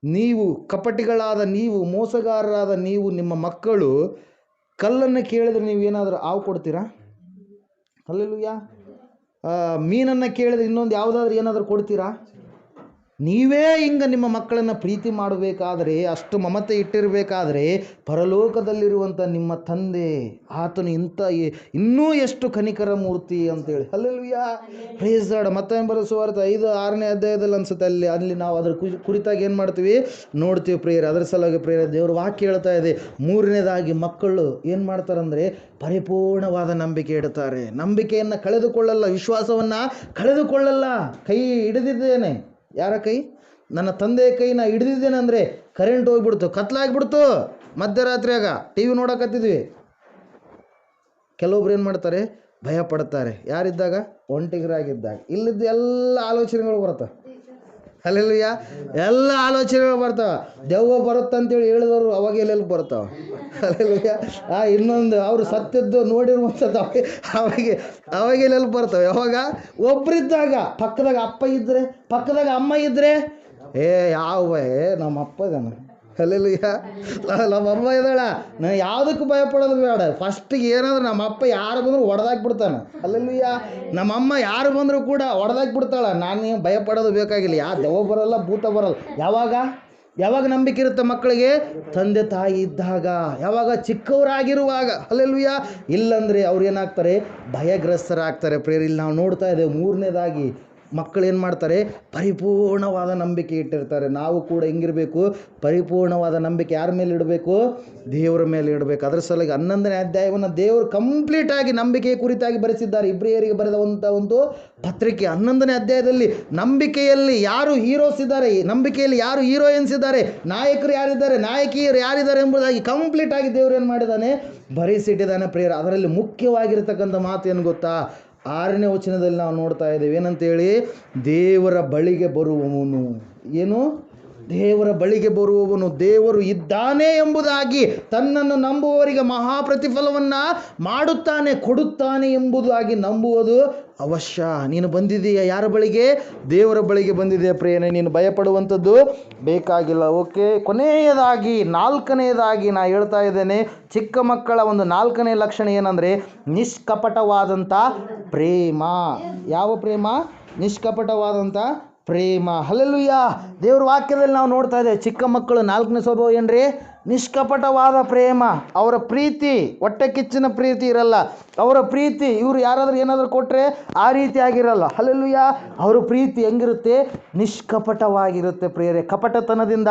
ನೀವು ಕಪಟಿಗಳಾದ ನೀವು, ಮೋಸಗಾರರಾದ ನೀವು, ನಿಮ್ಮ ಮಕ್ಕಳು ಕಲ್ಲನ್ನು ಕೇಳಿದ್ರೆ ನೀವು ಏನಾದರೂ ಹಾವು ಕೊಡ್ತೀರಾ? ಹಲ್ಲೆಲೂಯಾ. ಮೀನನ್ನು ಕೇಳಿದ್ರೆ ಇನ್ನೊಂದು ಯಾವುದಾದ್ರೂ ಏನಾದರೂ ಕೊಡ್ತೀರಾ? ನೀವೇ ಹಿಂಗೆ ನಿಮ್ಮ ಮಕ್ಕಳನ್ನು ಪ್ರೀತಿ ಮಾಡಬೇಕಾದ್ರೆ, ಅಷ್ಟು ಮಮತೆ ಇಟ್ಟಿರಬೇಕಾದ್ರೆ, ಪರಲೋಕದಲ್ಲಿರುವಂಥ ನಿಮ್ಮ ತಂದೆ ಆತನು ಇನ್ನೂ ಎಷ್ಟು ಕನಿಕರ ಮೂರ್ತಿ ಅಂತೇಳಿ. Hallelujah, praise Lord. ಮತ್ತಾಯ ಬರೆದ ಸುವಾರ್ತೆ 5-6ನೇ ಅಧ್ಯಾಯದಲ್ಲಿ ಅನ್ಸುತ್ತೆ, ಅಲ್ಲಿ ನಾವು ಅದ್ರ ಕುರಿತಾಗಿ ಏನು ಮಾಡ್ತೀವಿ ನೋಡ್ತೀವಿ ಪ್ರೇಯರ್. ಅದರ ಸಲುವಾಗಿ ಪ್ರೇಯರ್ ದೇವ್ರ ವಾಕ್ಯ ಹೇಳ್ತಾ ಇದೆ. 3ನೇದಾಗಿ ಮಕ್ಕಳು ಏನು ಮಾಡ್ತಾರಂದರೆ ಪರಿಪೂರ್ಣವಾದ ನಂಬಿಕೆ ಇಡ್ತಾರೆ. ನಂಬಿಕೆಯನ್ನು ಕಳೆದುಕೊಳ್ಳಲ್ಲ, ವಿಶ್ವಾಸವನ್ನು ಕಳೆದುಕೊಳ್ಳಲ್ಲ. ಕೈ ಹಿಡಿದಿದ್ದೇನೆ, ಯಾರ ಕೈ? ನನ್ನ ತಂದೆಯ ಕೈ ನಾ ಹಿಡಿದಿದ್ದೇನೆ ಅಂದರೆ ಕರೆಂಟ್ ಹೋಗ್ಬಿಡ್ತು, ಕತ್ಲಾಗ್ಬಿಡ್ತು, ಮಧ್ಯರಾತ್ರಿಯಾಗ ಟಿ ವಿ ನೋಡಕತ್ತಿದ್ವಿ. ಕೆಲವೊಬ್ರು ಏನು ಮಾಡ್ತಾರೆ, ಭಯ ಪಡ್ತಾರೆ. ಯಾರಿದ್ದಾಗ? ಒಂಟಿಗರಾಗಿದ್ದಾಗ. ಇಲ್ಲಿದ್ದು ಎಲ್ಲ ಆಲೋಚನೆಗಳು ಬರ್ತವೆ. ಹಲ್ಲೆಲೂಯಾ, ಎಲ್ಲ ಆಲೋಚನೆಗಳು ಬರ್ತಾವೆ. ದೆವ್ವ ಬರುತ್ತಂತೇಳಿ ಹೇಳಿದವರು ಅವಾಗ ಎಲ್ಲೆಲ್ಲಿ ಬರ್ತಾವೆ. ಹಲ್ಲೆಲೂಯಾ. ಇನ್ನೊಂದು ಅವರು ಸತ್ತಿದ್ದು ನೋಡಿರುವಂಥದ್ದು ಅವಾಗ ಎಲ್ಲೆಲ್ಲಿ ಬರ್ತವೆ. ಯಾವಾಗ? ಒಬ್ಬರಿದ್ದಾಗ, ಪಕ್ಕದಾಗ ಅಪ್ಪ ಇದ್ದರೆ, ಪಕ್ಕದಾಗ ಅಮ್ಮ ಇದ್ದರೆ, ನಮ್ಮ ಅಪ್ಪ ಇದ್ದಾನೆ. ಹಲ್ಲೆಲೂಯಾ, ನಮ್ಮ ಅಮ್ಮ ಇದ್ದಾಳ, ನಾನು ಯಾವುದಕ್ಕೂ ಭಯ ಪಡೋದು ಬೇಡ. ಫಸ್ಟಿಗೆ ಏನಾದರೂ ನಮ್ಮ ಅಪ್ಪ ಯಾರು ಬಂದರೂ ಹೊಡೆದಾಕ್ಬಿಡ್ತಾನೆ. ಹಲ್ಲೆಲೂಯಾ, ನಮ್ಮಮ್ಮ ಯಾರು ಬಂದರೂ ಕೂಡ ಹೊಡೆದಾಕ್ಬಿಡ್ತಾಳೆ. ನಾನು ಭಯ ಪಡೋದು ಬೇಕಾಗಿಲ್ಲ. ದೆವ್ವ ಬರಲ್ಲ, ಭೂತ ಬರಲ್ಲ. ಯಾವಾಗ ನಂಬಿಕೆ ಇರುತ್ತೆ ಮಕ್ಕಳಿಗೆ? ತಂದೆ ತಾಯಿ ಇದ್ದಾಗ, ಯಾವಾಗ? ಚಿಕ್ಕವರಾಗಿರುವಾಗ. ಹಲ್ಲೆಲೂಯಾ. ಇಲ್ಲಂದರೆ ಅವ್ರು ಏನಾಗ್ತಾರೆ? ಭಯಗ್ರಸ್ತರಾಗ್ತಾರೆ. ಪ್ರೇರ್ ಇಲ್ಲಿ ನಾವು ನೋಡ್ತಾ ಇದ್ದೇವೆ. 3ನೇದಾಗಿ ಮಕ್ಕಳು ಏನು ಮಾಡ್ತಾರೆ? ಪರಿಪೂರ್ಣವಾದ ನಂಬಿಕೆ ಇಟ್ಟಿರ್ತಾರೆ. ನಾವು ಕೂಡ ಹಿಂಗಿರಬೇಕು, ಪರಿಪೂರ್ಣವಾದ ನಂಬಿಕೆ ಯಾರ ಮೇಲೆ ಇಡಬೇಕು? ದೇವರ ಮೇಲೆ ಇಡಬೇಕು. ಅದರ ಸಲುವಾಗಿ 11ನೇ ಅಧ್ಯಾಯವನ್ನು ದೇವರು ಕಂಪ್ಲೀಟಾಗಿ ನಂಬಿಕೆಯ ಕುರಿತಾಗಿ ಬರೆಸಿದ್ದಾರೆ. ಇಬ್ರಿಯರಿಗೆ ಬರೆದಂಥ ಒಂದು ಪತ್ರಿಕೆ 11ನೇ ಅಧ್ಯಾಯದಲ್ಲಿ ನಂಬಿಕೆಯಲ್ಲಿ ಯಾರು ಹೀರೋಸ್ ಇದ್ದಾರೆ, ನಂಬಿಕೆಯಲ್ಲಿ ಯಾರು ಹೀರೋಯಿನ್ಸ್ ಇದ್ದಾರೆ, ನಾಯಕರು ಯಾರಿದ್ದಾರೆ, ನಾಯಕಿಯರು ಯಾರಿದ್ದಾರೆ ಎಂಬುದಾಗಿ ಕಂಪ್ಲೀಟಾಗಿ ದೇವರು ಏನು ಮಾಡಿದ್ದಾನೆ? ಬರೆಸಿಟ್ಟಿದ್ದಾನೆ ಪ್ರೇಯರ್. ಅದರಲ್ಲಿ ಮುಖ್ಯವಾಗಿರ್ತಕ್ಕಂಥ ಮಾತು ಏನು ಗೊತ್ತಾ? 6ನೇ ವಚನದಲ್ಲಿ ನಾವು ನೋಡ್ತಾ ಇದ್ದೇವೆ. ಏನಂತೇಳಿ? ದೇವರ ಬಳಿಗೆ ಬರುವವನು. ಏನು? ದೇವರ ಬಳಿಗೆ ಬರುವವನು ದೇವರು ಇದ್ದಾನೆ ಎಂಬುದಾಗಿ, ತನ್ನನ್ನು ನಂಬುವವರಿಗೆ ಮಹಾ ಪ್ರತಿಫಲವನ್ನು ಮಾಡುತ್ತಾನೆ, ಕೊಡುತ್ತಾನೆ ಎಂಬುದಾಗಿ ನಂಬುವುದು ಅವಶ್ಯ. ನೀನು ಬಂದಿದೆಯಾ ಯಾರ ಬಳಿಗೆ? ದೇವರ ಬಳಿಗೆ ಬಂದಿದೆಯಾ ಪ್ರೇಯನೇ? ನೀನು ಭಯಪಡುವಂಥದ್ದು ಬೇಕಾಗಿಲ್ಲ. ಓಕೆ. ಕೊನೆಯದಾಗಿ 4ನೇದಾಗಿ ನಾ ಹೇಳ್ತಾ ಇದ್ದೇನೆ, ಚಿಕ್ಕ ಮಕ್ಕಳ ಒಂದು 4ನೇ ಲಕ್ಷಣ ಏನಂದರೆ ನಿಷ್ಕಪಟವಾದಂಥ ಪ್ರೇಮ. ಯಾವ ಪ್ರೇಮ? ನಿಷ್ಕಪಟವಾದಂಥ ಪ್ರೇಮ. ಹಲ್ಲೆಲೂಯಾ. ದೇವ್ರ ವಾಕ್ಯದಲ್ಲಿ ನಾವು ನೋಡ್ತಾ ಇದ್ದೇವೆ, ಚಿಕ್ಕ ಮಕ್ಕಳು 4ನೇ ಸ್ವಭಾವ ಏನ್ರಿ? ನಿಷ್ಕಪಟವಾದ ಪ್ರೇಮ. ಅವರ ಪ್ರೀತಿ ಹೊಟ್ಟೆ ಕಿಚ್ಚಿನ ಪ್ರೀತಿ ಇರಲ್ಲ. ಅವರ ಪ್ರೀತಿ ಇವರು ಯಾರಾದರೂ ಏನಾದರೂ ಕೊಟ್ಟರೆ ಆ ರೀತಿ ಆಗಿರಲ್ಲ. ಹಲ್ಲೆಲೂಯಾ. ಅವರ ಪ್ರೀತಿ ಹೆಂಗಿರುತ್ತೆ? ನಿಷ್ಕಪಟವಾಗಿರುತ್ತೆ ಪ್ರೇರೆ. ಕಪಟತನದಿಂದ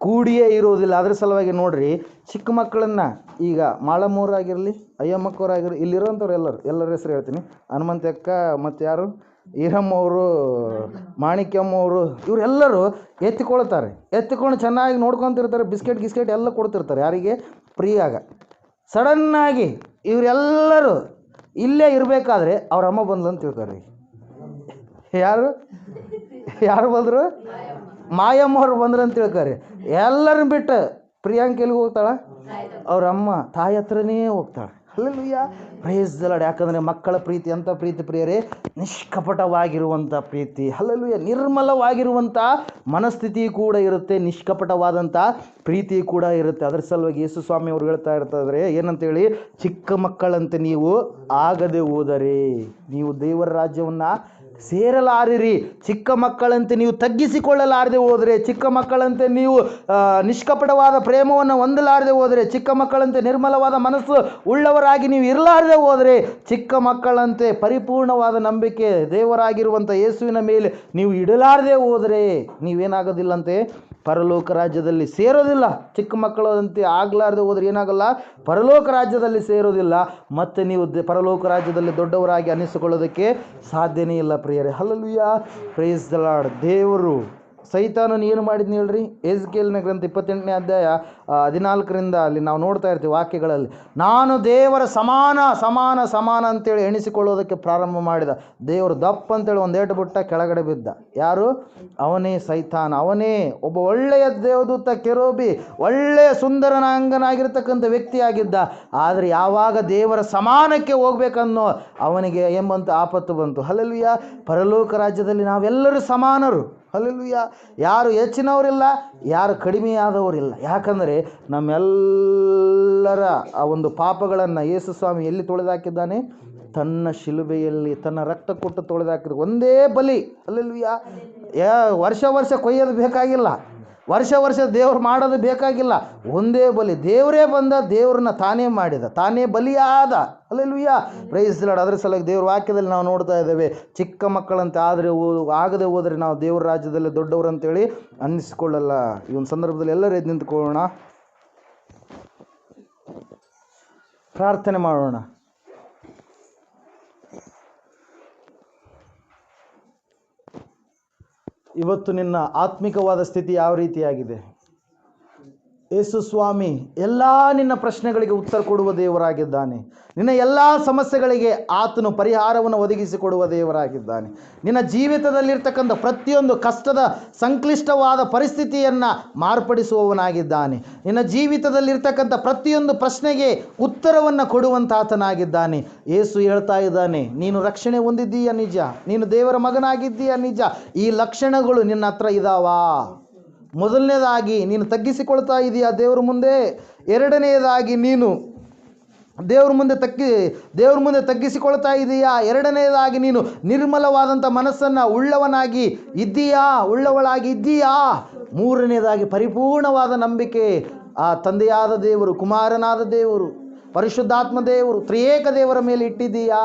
ಕೂಡಿಯೇ ಇರುವುದಿಲ್ಲ. ಅದ್ರ ಸಲುವಾಗಿ ನೋಡ್ರಿ, ಚಿಕ್ಕ ಮಕ್ಕಳನ್ನು ಈಗ ಮಾಳಮ್ಮವ್ರಾಗಿರಲಿ, ಅಯ್ಯಮ್ಮಕ್ಕವರಾಗಿರಲಿ, ಇಲ್ಲಿರೋಂಥವ್ರು ಎಲ್ಲರ ಹೆಸರು ಹೇಳ್ತೀನಿ. ಹನುಮಂತಕ್ಕ ಮತ್ತು ಯಾರು, ಈರಮ್ಮವರು, ಮಾಣಿಕ್ಯಮ್ಮವರು, ಇವರೆಲ್ಲರೂ ಎತ್ತಿಕೊಂಡು ಚೆನ್ನಾಗಿ ನೋಡ್ಕೊತಿರ್ತಾರೆ. ಬಿಸ್ಕೆಟ್ ಎಲ್ಲ ಕೊಡ್ತಿರ್ತಾರೆ. ಯಾರಿಗೆ? ಪ್ರಿಯಾಗ. ಸಡನ್ನಾಗಿ ಇವರೆಲ್ಲರೂ ಇಲ್ಲೇ ಇರಬೇಕಾದ್ರೆ ಅವ್ರ ಅಮ್ಮ ಬಂದ್ಲು ಅಂತ ತಿಳ್ತಾರೆ. ಯಾರು ಬಂದರು? ಮಾಯಮ್ಮವ್ರು ಬಂದ್ರು ಅಂತ ತಿಳ್ತಾರೆ. ಎಲ್ಲರನ್ನ ಬಿಟ್ಟು ಪ್ರಿಯಾಂಕ ಎಲ್ಲಿಗೆ ಹೋಗ್ತಾಳ? ಅವ್ರ ಅಮ್ಮ ತಾಯಿ ಹತ್ರನೇ ಹೋಗ್ತಾಳೆ. Hallelujah, praise the Lord. ಯಾಕಂದರೆ ಮಕ್ಕಳ ಪ್ರೀತಿ ಅಂತ ಪ್ರೀತಿ ಪ್ರಿಯರೇ, ನಿಷ್ಕಪಟವಾಗಿರುವಂಥ ಪ್ರೀತಿ. ಹಲ್ಲೆಲೂಯಾ. ನಿರ್ಮಲವಾಗಿರುವಂಥ ಮನಸ್ಥಿತಿ ಕೂಡ ಇರುತ್ತೆ, ನಿಷ್ಕಪಟವಾದಂಥ ಪ್ರೀತಿ ಕೂಡ ಇರುತ್ತೆ. ಅದರ ಸಲುವಾಗಿ ಯೇಸು ಸ್ವಾಮಿ ಅವರು ಹೇಳ್ತಾ ಇರ್ತಾಯಿದ್ರೆ ಏನಂತೇಳಿ, ಚಿಕ್ಕ ಮಕ್ಕಳಂತೆ ನೀವು ಆಗದೆ ಹೋದರೆ ನೀವು ದೇವರ ರಾಜ್ಯವನ್ನು ಸೇರಲಾರಿರಿ. ಚಿಕ್ಕ ಮಕ್ಕಳಂತೆ ನೀವು ತಗ್ಗಿಸಿಕೊಳ್ಳಲಾರದೆ ಹೋದರೆ, ಚಿಕ್ಕ ಮಕ್ಕಳಂತೆ ನೀವು ನಿಷ್ಕಪಟವಾದ ಪ್ರೇಮವನ್ನು ಹೊಂದಲಾರದೆ ಹೋದರೆ, ಚಿಕ್ಕ ಮಕ್ಕಳಂತೆ ನಿರ್ಮಲವಾದ ಮನಸ್ಸು ಉಳ್ಳವರಾಗಿ ನೀವು ಇರಲಾರದೆ ಹೋದರೆ, ಚಿಕ್ಕ ಮಕ್ಕಳಂತೆ ಪರಿಪೂರ್ಣವಾದ ನಂಬಿಕೆ ದೇವರಾಗಿರುವಂಥ ಯೇಸುವಿನ ಮೇಲೆ ನೀವು ಇಡಲಾರದೆ ಹೋದರೆ ನೀವೇನಾಗೋದಿಲ್ಲಂತೆ? ಪರಲೋಕ ರಾಜ್ಯದಲ್ಲಿ ಸೇರೋದಿಲ್ಲ. ಚಿಕ್ಕ ಮಕ್ಕಳಂತೆ ಆಗಲಾರದೆ ಹೋದರೆ ಏನಾಗಲ್ಲ? ಪರಲೋಕ ರಾಜ್ಯದಲ್ಲಿ ಸೇರೋದಿಲ್ಲ. ಮತ್ತು ನೀವು ಪರಲೋಕ ರಾಜ್ಯದಲ್ಲಿ ದೊಡ್ಡವರಾಗಿ ಅನ್ನಿಸಿಕೊಳ್ಳೋದಕ್ಕೆ ಸಾಧ್ಯನೇ ಇಲ್ಲ ಪ್ರಿಯರೇ. Hallelujah, praise the Lord. ದೇವರು ಸೈತಾನನು ಏನು ಮಾಡಿದ್ನಿ ಹೇಳ್ರಿ? ಎಜ್ಕೇಲನ ಗ್ರಂಥ 28ನೇ ಅಧ್ಯಾಯ 14ರಿಂದ ಅಲ್ಲಿ ನಾವು ನೋಡ್ತಾ ಇರ್ತೀವಿ ವಾಕ್ಯಗಳಲ್ಲಿ. ನಾನು ದೇವರ ಸಮಾನ ಅಂತೇಳಿ ಎಣಿಸಿಕೊಳ್ಳೋದಕ್ಕೆ ಪ್ರಾರಂಭ ಮಾಡಿದ. ದೇವರು ದಪ್ಪ ಅಂತೇಳಿ ಒಂದು ಏಟು ಬಿಟ್ಟ, ಕೆಳಗಡೆ ಬಿದ್ದ. ಯಾರು? ಅವನೇ ಸೈತಾನ. ಅವನೇ ಒಬ್ಬ ಒಳ್ಳೆಯ ದೇವದೂತ, ಕೆರೋಬಿ, ಒಳ್ಳೆಯ ಸುಂದರನಾಂಗನಾಗಿರ್ತಕ್ಕಂಥ ವ್ಯಕ್ತಿಯಾಗಿದ್ದ. ಆದರೆ ಯಾವಾಗ ದೇವರ ಸಮಾನಕ್ಕೆ ಹೋಗ್ಬೇಕನ್ನೋ ಅವನಿಗೆ ಎಂಬಂಥ ಆಪತ್ತು ಬಂತು. ಹಲ್ಲೆಲೂಯಾ. ಪರಲೋಕ ರಾಜ್ಯದಲ್ಲಿ ನಾವೆಲ್ಲರೂ ಸಮಾನರು. ಹಲ್ಲೆಲೂಯಾ. ಯಾರು ಹೆಚ್ಚಿನವರಿಲ್ಲ, ಯಾರು ಕಡಿಮೆಯಾದವರಿಲ್ಲ. ಯಾಕಂದರೆ ನಮ್ಮೆಲ್ಲರ ಆ ಒಂದು ಪಾಪಗಳನ್ನು ಯೇಸು ಸ್ವಾಮಿ ಎಲ್ಲಿ ತೊಳೆದಾಕಿದ್ದಾನೆ? ತನ್ನ ಶಿಲುಬೆಯಲ್ಲಿ ತನ್ನ ರಕ್ತ ಕೊಟ್ಟು ತೊಳೆದಾಕಿದ್ರು. ಒಂದೇ ಬಲಿ. ಅಲ್ಲೆಲೂಯಾ. ವರ್ಷ ಕೊಯ್ಯೋದು ಬೇಕಾಗಿಲ್ಲ, ವರ್ಷ ದೇವ್ರು ಮಾಡೋದು ಬೇಕಾಗಿಲ್ಲ. ಒಂದೇ ಬಲಿ. ದೇವರೇ ಬಂದ, ದೇವ್ರನ್ನ ತಾನೇ ಮಾಡಿದ, ತಾನೇ ಬಲಿಯಾದ. ಅಲ್ಲೆಲೂಯಾ. Praise the Lord. ಅದರ ಸಲುವಾಗಿ ದೇವ್ರ ವಾಕ್ಯದಲ್ಲಿ ನಾವು ನೋಡ್ತಾ ಇದ್ದೇವೆ, ಚಿಕ್ಕ ಮಕ್ಕಳಂತೆ ಆಗದೆ ಹೋದರೆ ನಾವು ದೇವ್ರ ರಾಜ್ಯದಲ್ಲಿ ದೊಡ್ಡವರು ಅಂತೇಳಿ ಅನ್ನಿಸ್ಕೊಳ್ಳಲ್ಲ. ಈ ಒಂದು ಸಂದರ್ಭದಲ್ಲಿ ಎಲ್ಲರೂ ಎದ್ದು ನಿಂತ್ಕೊಳ್ಳೋಣ, ಪ್ರಾರ್ಥನೆ ಮಾಡೋಣ. ಇವತ್ತು ನಿನ್ನ ಆತ್ಮಿಕವಾದ ಸ್ಥಿತಿ ಯಾವ ರೀತಿಯಾಗಿದೆ? ಯೇಸು ಸ್ವಾಮಿ ಎಲ್ಲ ನಿನ್ನ ಪ್ರಶ್ನೆಗಳಿಗೆ ಉತ್ತರ ಕೊಡುವ ದೇವರಾಗಿದ್ದಾನೆ. ನಿನ್ನ ಎಲ್ಲ ಸಮಸ್ಯೆಗಳಿಗೆ ಆತನು ಪರಿಹಾರವನ್ನು ಒದಗಿಸಿಕೊಡುವ ದೇವರಾಗಿದ್ದಾನೆ. ನಿನ್ನ ಜೀವಿತದಲ್ಲಿರ್ತಕ್ಕಂಥ ಪ್ರತಿಯೊಂದು ಕಷ್ಟದ ಸಂಕ್ಲಿಷ್ಟವಾದ ಪರಿಸ್ಥಿತಿಯನ್ನು ಮಾರ್ಪಡಿಸುವವನಾಗಿದ್ದಾನೆ. ನಿನ್ನ ಜೀವಿತದಲ್ಲಿರ್ತಕ್ಕಂಥ ಪ್ರತಿಯೊಂದು ಪ್ರಶ್ನೆಗೆ ಉತ್ತರವನ್ನು ಕೊಡುವಂಥ ಆತನಾಗಿದ್ದಾನೆ. ಯೇಸು ಹೇಳ್ತಾ ಇದ್ದಾನೆ, ನೀನು ರಕ್ಷಣೆ ಹೊಂದಿದ್ದೀಯ ನಿಜ, ನೀನು ದೇವರ ಮಗನಾಗಿದ್ದೀಯ ನಿಜ, ಈ ಲಕ್ಷಣಗಳು ನಿನ್ನ ಹತ್ರ ಇದ್ದಾವಾ? ಮೊದಲನೇದಾಗಿ ನೀನು ತಗ್ಗಿಸಿಕೊಳ್ತಾ ಇದೀಯಾ ದೇವ್ರ ಮುಂದೆ. ಎರಡನೆಯದಾಗಿ ನೀನು ದೇವ್ರ ಮುಂದೆ ತಗ್ಗಿಸಿಕೊಳ್ತಾ ಇದೀಯಾ. ಎರಡನೆಯದಾಗಿ ನೀನು ನಿರ್ಮಲವಾದಂಥ ಮನಸ್ಸನ್ನು ಉಳ್ಳವಳಾಗಿ ಇದ್ದೀಯಾ. ಮೂರನೆಯದಾಗಿ ಪರಿಪೂರ್ಣವಾದ ನಂಬಿಕೆ ಆ ತಂದೆಯಾದ ದೇವರು, ಕುಮಾರನಾದ ದೇವರು, ಪರಿಶುದ್ಧಾತ್ಮ ದೇವರು, ತ್ರಿಯೇಕ ದೇವರ ಮೇಲೆ ಇಟ್ಟಿದ್ದೀಯಾ.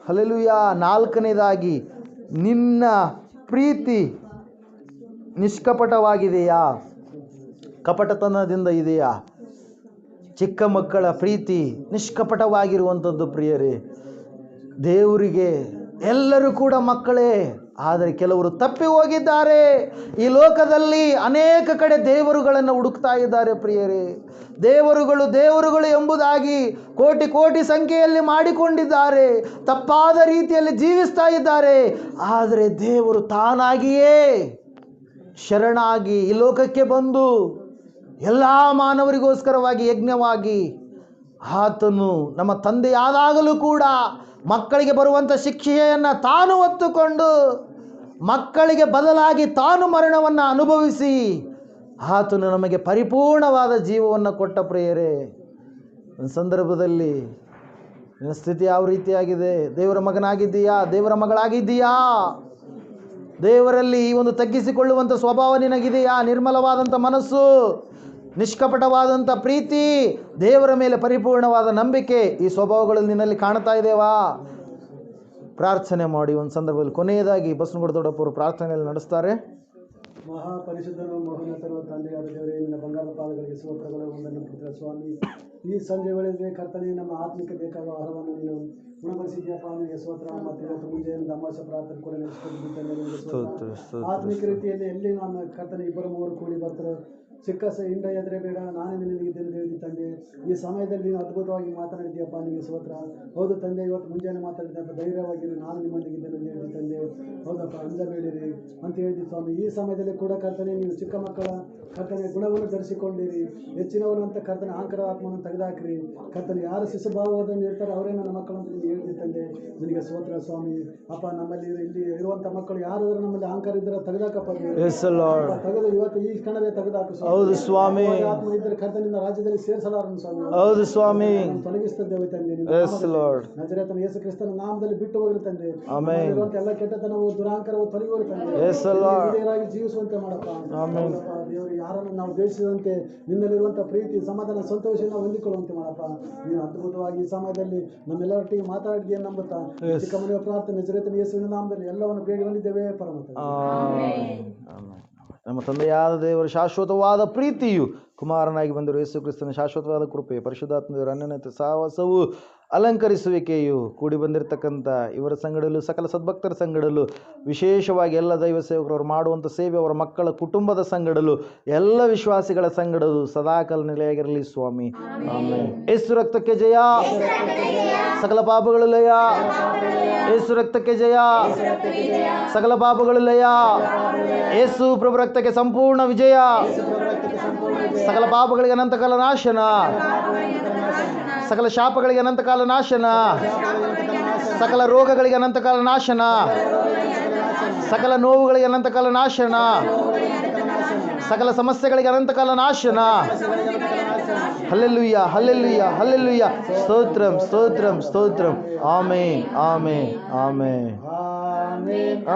ಹಲ್ಲೆಲೂಯಾ. ನಾಲ್ಕನೇದಾಗಿ ನಿನ್ನ ಪ್ರೀತಿ ನಿಷ್ಕಪಟವಾಗಿದೆಯಾ, ಕಪಟತನದಿಂದ ಇದೆಯಾ? ಚಿಕ್ಕ ಮಕ್ಕಳ ಪ್ರೀತಿ ನಿಷ್ಕಪಟವಾಗಿರುವಂಥದ್ದು ಪ್ರಿಯರೇ. ದೇವರಿಗೆ ಎಲ್ಲರೂ ಕೂಡ ಮಕ್ಕಳೇ, ಆದರೆ ಕೆಲವರು ತಪ್ಪಿ ಹೋಗಿದ್ದಾರೆ. ಈ ಲೋಕದಲ್ಲಿ ಅನೇಕ ಕಡೆ ದೇವರುಗಳನ್ನು ಹುಡುಕ್ತಾ ಇದ್ದಾರೆ ಪ್ರಿಯರೇ. ದೇವರುಗಳು ಎಂಬುದಾಗಿ ಕೋಟಿ ಸಂಖ್ಯೆಯಲ್ಲಿ ಮಾಡಿಕೊಂಡಿದ್ದಾರೆ, ತಪ್ಪಾದ ರೀತಿಯಲ್ಲಿ ಜೀವಿಸ್ತಾ ಇದ್ದಾರೆ. ಆದರೆ ದೇವರು ತಾನಾಗಿಯೇ ಶರಣಾಗಿ ಈ ಲೋಕಕ್ಕೆ ಬಂದು ಎಲ್ಲ ಮಾನವರಿಗೋಸ್ಕರವಾಗಿ ಯಜ್ಞವಾಗಿ ಆತನು ನಮ್ಮ ತಂದೆಯಾದಾಗಲೂ ಕೂಡ ಮಕ್ಕಳಿಗೆ ಬರುವಂಥ ಶಿಕ್ಷೆಯನ್ನು ತಾನು ಹೊತ್ತುಕೊಂಡು ಮಕ್ಕಳಿಗೆ ಬದಲಾಗಿ ತಾನು ಮರಣವನ್ನು ಅನುಭವಿಸಿ ಆತನು ನಮಗೆ ಪರಿಪೂರ್ಣವಾದ ಜೀವವನ್ನು ಕೊಟ್ಟ ಪ್ರಿಯರೇ. ಒಂದು ಸಂದರ್ಭದಲ್ಲಿ ನಿನ್ನ ಸ್ಥಿತಿ ಯಾವ ರೀತಿಯಾಗಿದೆ? ದೇವರ ಮಗನಾಗಿದ್ದೀಯಾ, ದೇವರ ಮಗಳಾಗಿದ್ದೀಯಾ? ದೇವರಲ್ಲಿ ಈ ಒಂದು ತಗ್ಗಿಸಿಕೊಳ್ಳುವಂಥ ಸ್ವಭಾವ ನಿನಗಿದೆಯಾ? ನಿರ್ಮಲವಾದಂಥ ಮನಸ್ಸು, ನಿಷ್ಕಪಟವಾದಂಥ ಪ್ರೀತಿ, ದೇವರ ಮೇಲೆ ಪರಿಪೂರ್ಣವಾದ ನಂಬಿಕೆ, ಈ ಸ್ವಭಾವಗಳು ನಿನ್ನಲ್ಲಿ ಕಾಣ್ತಾ ಇದೆವಾ? ಪ್ರಾರ್ಥನೆ ಮಾಡಿ. ಒಂದು ಸಂದರ್ಭದಲ್ಲಿ ಕೊನೆಯದಾಗಿ ಬಸವನಗುಡಿ ದೊಡ್ಡಪ್ಪರು ಪ್ರಾರ್ಥನೆಯಲ್ಲಿ ನಡೆಸ್ತಾರೆ. ಮಹಾಪರಿಶುದ್ಧನು ಮಹೋನ್ನತನು ತಂದೆಯಾದ ದೇವರೇ, ನಿನ್ನ ಬಂಗಾರದ ಪಾದಗಳಿಗೆ ಸ್ತೋತ್ರಗಳು ವಂದನೆ ಪುತ್ರ ಸ್ವಾಮಿ. ಈ ಸಂಜೆ ವೇಳೆಗೆ ಕರ್ತನೆ ನಮ್ಮ ಆತ್ಮಿಕ ಬೇಕಾದ ಆಹಾರವನ್ನು ನೀನು ಗುಣಪಡಿಸಿದ್ಯಪ್ಪ, ನಿನಗೆ ಸ್ತೋತ್ರ. ಮತ್ತು ಇವತ್ತು ಮುಂಜಾನೆ ಅಮಾವಾಸ್ಯ ಪ್ರಾರ್ಥನೆ ಕೂಡ ನಡೆಸಿಕೊಂಡಿದ್ದೇನೆ. ಆತ್ಮಿಕ ರೀತಿಯಲ್ಲಿ ಎಲ್ಲಿ ನಾನು ಕರ್ತನೆ 2-3 ಕೂಡಿ ಬರ್ತಾರೆ ಚಿಕ್ಕ ಹಿಂಡ ಎದುರೇ ಬೇಡ, ನಾನೇ ನಿನಗಿದ್ದೇನೆ ದೇವಿ ತಂದೆ. ಈ ಸಮಯದಲ್ಲಿ ನೀನು ಅದ್ಭುತವಾಗಿ ಮಾತನಾಡಿದ್ಯಪ್ಪ, ನಿಮಗೆ ಸ್ತೋತ್ರ. ಹೌದು ತಂದೆ, ಇವತ್ತು ಮುಂಜಾನೆ ಮಾತಾಡಿದ್ದಪ್ಪ, ಧೈರ್ಯವಾಗಿರಿ, ನಾನು ನಿಮ್ಮೊಂದಿಗಿದ್ದೇನೆ ದೇವಿ ತಂದೆ. ಹೌದಪ್ಪ, ಅಂಜಬೇಡಿರಿ ಅಂತ ಹೇಳಿದ್ವಿ ಸ್ವಾಮಿ. ಈ ಸಮಯದಲ್ಲಿ ಕೂಡ ಕರ್ತನೆ ನೀವು ಚಿಕ್ಕ ಮಕ್ಕಳ ಕರ್ತನೆ ಗುಣವನ್ನು ಧರಿಸಿಕೊಂಡಿರಿ. ಹೆಚ್ಚಿನವನಂತ ಕರ್ತನೆ ಅಹಂಕಾರ ಆತ್ಮವನ್ನು ತೆಗೆದಾಕ್ರಿ. ಕರ್ತನೆ ಯಾರು ಶಿಶುಭಾವವನ್ನು ಇರ್ತಾರೆ ಅವರೇ ನನ್ನ ಮಕ್ಕಳು ಅಂತ ನೀವು ಹೇಳಿದ್ವಿ ತಂದೆ. ನಿನಗೆ ಸ್ತೋತ್ರ ಸ್ವಾಮಿ. ಅಪ್ಪ, ನಮ್ಮಲ್ಲಿ ಇಲ್ಲಿ ಇರುವಂಥ ಮಕ್ಕಳು ಯಾರಾದರೂ ನಮ್ಮಲ್ಲಿ ಅಹಂಕಾರ ಇದ್ದರೆ ತೆಗೆದಾಕಪ್ಪ, ತೆಗೆದು ಇವತ್ತು ಈ ಕ್ಷಣವೇ ತೆಗೆದಾಕು. ಹೌದು ಸ್ವಾಮಿ. ಆತ್ಮ ಇದ್ದರೆ ಕರ್ತನಿಂದ ರಾಜ್ಯದಲ್ಲಿ ಸೇರಿಸಲಾರನು ಸ್ವಾಮಿ. ಹೌದು ಸ್ವಾಮಿ. ತೊಲಗಿಸ್ತೇವೆ ತಂದೆ. ನಜರೇತನ ಯೇಸು ಕ್ರಿಸ್ತನ ನಾಮದಲ್ಲಿ ಬಿಟ್ಟು ಹೋಗಿರು ತಂದೆ. ಇರುವಂತ ಎಲ್ಲ ಕೆಟ್ಟತನವು ದುರಾಂಕರವು ತೊಲಗಿ ಹೋಗಿ ತಂದೆ. ಜೀವಿಸುವಂತೆ ಮಾಡಪ್ಪ. ದೇವರು ಯಾರನ್ನು ನಾವು ದ್ವೇಷಿಸಿದಂತೆ ನಿನ್ನಲ್ಲಿರುವಂಥ ಪ್ರೀತಿ, ಸಮಾಧಾನ, ಸಂತೋಷವನ್ನು ಹೊಂದಿಕೊಳ್ಳುವಂತೆ ಮಾಡಪ್ಪ. ನೀವು ಅದ್ಭುತವಾಗಿ ಈ ಸಮಯದಲ್ಲಿ ನಮ್ಮೆಲ್ಲರೊಟ್ಟಿಗೆ ಮಾತಾಡಿದ್ಯಾ ನಂಬುತ್ತಾ ಚಿಕ್ಕ ಮನೆಯ ಪ್ರಾರ್ಥನೆ ನಜರೇತನ ಯೇಸುವಿನ ನಾಮದಲ್ಲಿ ಎಲ್ಲವನ್ನು ಬೇಡಿ ಬಂದಿದ್ದೇವೆ ಪರಮತ. ನಮ್ಮ ತಂದೆಯಾದ ದೇವರ ಶಾಶ್ವತವಾದ ಪ್ರೀತಿಯು, ಕುಮಾರನಾಗಿ ಬಂದಿರುವ ಯೇಸು ಕ್ರಿಸ್ತನ ಶಾಶ್ವತವಾದ ಕೃಪೆ, ಪರಿಶುದ್ಧಾತ್ಮ ದೇವರ ಅನ್ಯೋನ್ಯತೆ ಸಹವಾಸವು, ಅಲಂಕರಿಸುವಿಕೆಯು, ಕೂಡಿ ಬಂದಿರತಕ್ಕಂಥ ಇವರ ಸಂಗಡಲು, ಸಕಲ ಸದ್ಭಕ್ತರ ಸಂಗಡಲು, ವಿಶೇಷವಾಗಿ ಎಲ್ಲ ದೈವ ಸೇವಕರವರು ಮಾಡುವಂಥ ಸೇವೆ, ಅವರ ಮಕ್ಕಳ ಕುಟುಂಬದ ಸಂಗಡಲು, ಎಲ್ಲ ವಿಶ್ವಾಸಿಗಳ ಸಂಗಡಲು ಸದಾಕಾಲ ನೆಲೆಯಾಗಿರಲಿ ಸ್ವಾಮಿ. ಆಮೆನ್. ಯೇಸು ರಕ್ತಕ್ಕೆ ಜಯ, ಸಕಲ ಪಾಪಗಳು ಲಯ. ಯೇಸು ರಕ್ತಕ್ಕೆ ಜಯ, ಸಕಲ ಪಾಪಗಳು ಲಯ. ಯೇಸು ಪ್ರಭು ರಕ್ತಕ್ಕೆ ಸಂಪೂರ್ಣ ವಿಜಯ. ಸಕಲ ಪಾಪಗಳಿಗೆ ಅನಂತಕಾಲ ನಾಶನ, ಸಕಲ ಶಾಪಗಳಿಗೆ ಅನಂತಕಾಲ ನಾಶನ, ಸಕಲ ರೋಗಗಳಿಗೆ ಅನಂತಕಾಲ ನಾಶನ, ಸಕಲ ನೋವುಗಳಿಗೆ ಅನಂತಕಾಲ ನಾಶನ, ಸಕಲ ಸಮಸ್ಯೆಗಳಿಗೆ ಅನಂತಕಾಲ ನಾಶನ. Hallelujah hallelujah hallelujah. ಸ್ತೋತ್ರಂ ಸ್ತೋತ್ರಂ ಸ್ತೋತ್ರಂ. Amen amen amen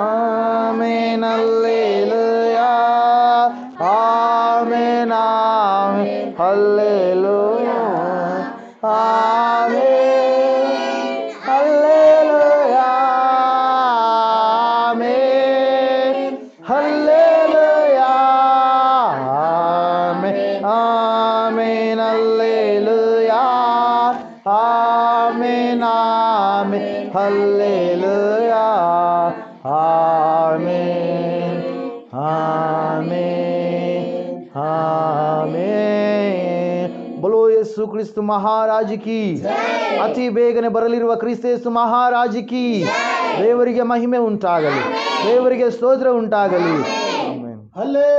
amen. Hallelujah amen amen. Hallelujah amen. Hallelujah amen. Hallelujah amen amen. Hallelujah amen amen. Hallelujah amen amen amen. बोलो यीशु क्रिस्त महाराज की. ಅತಿ ಬೇಗನೆ ಬರಲಿರುವ ಕ್ರಿಸ್ತೇಸು ಮಹಾರಾಜ ಕಿ. ದೇವರಿಗೆ ಮಹಿಮೆ ಉಂಟಾಗಲಿ, ದೇವರಿಗೆ ಸ್ತೋತ್ರ ಉಂಟಾಗಲಿ. Amen. Hallelujah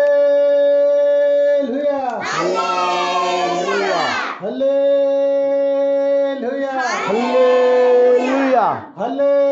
hallelujah hallelujah hallelujah. Hallelujah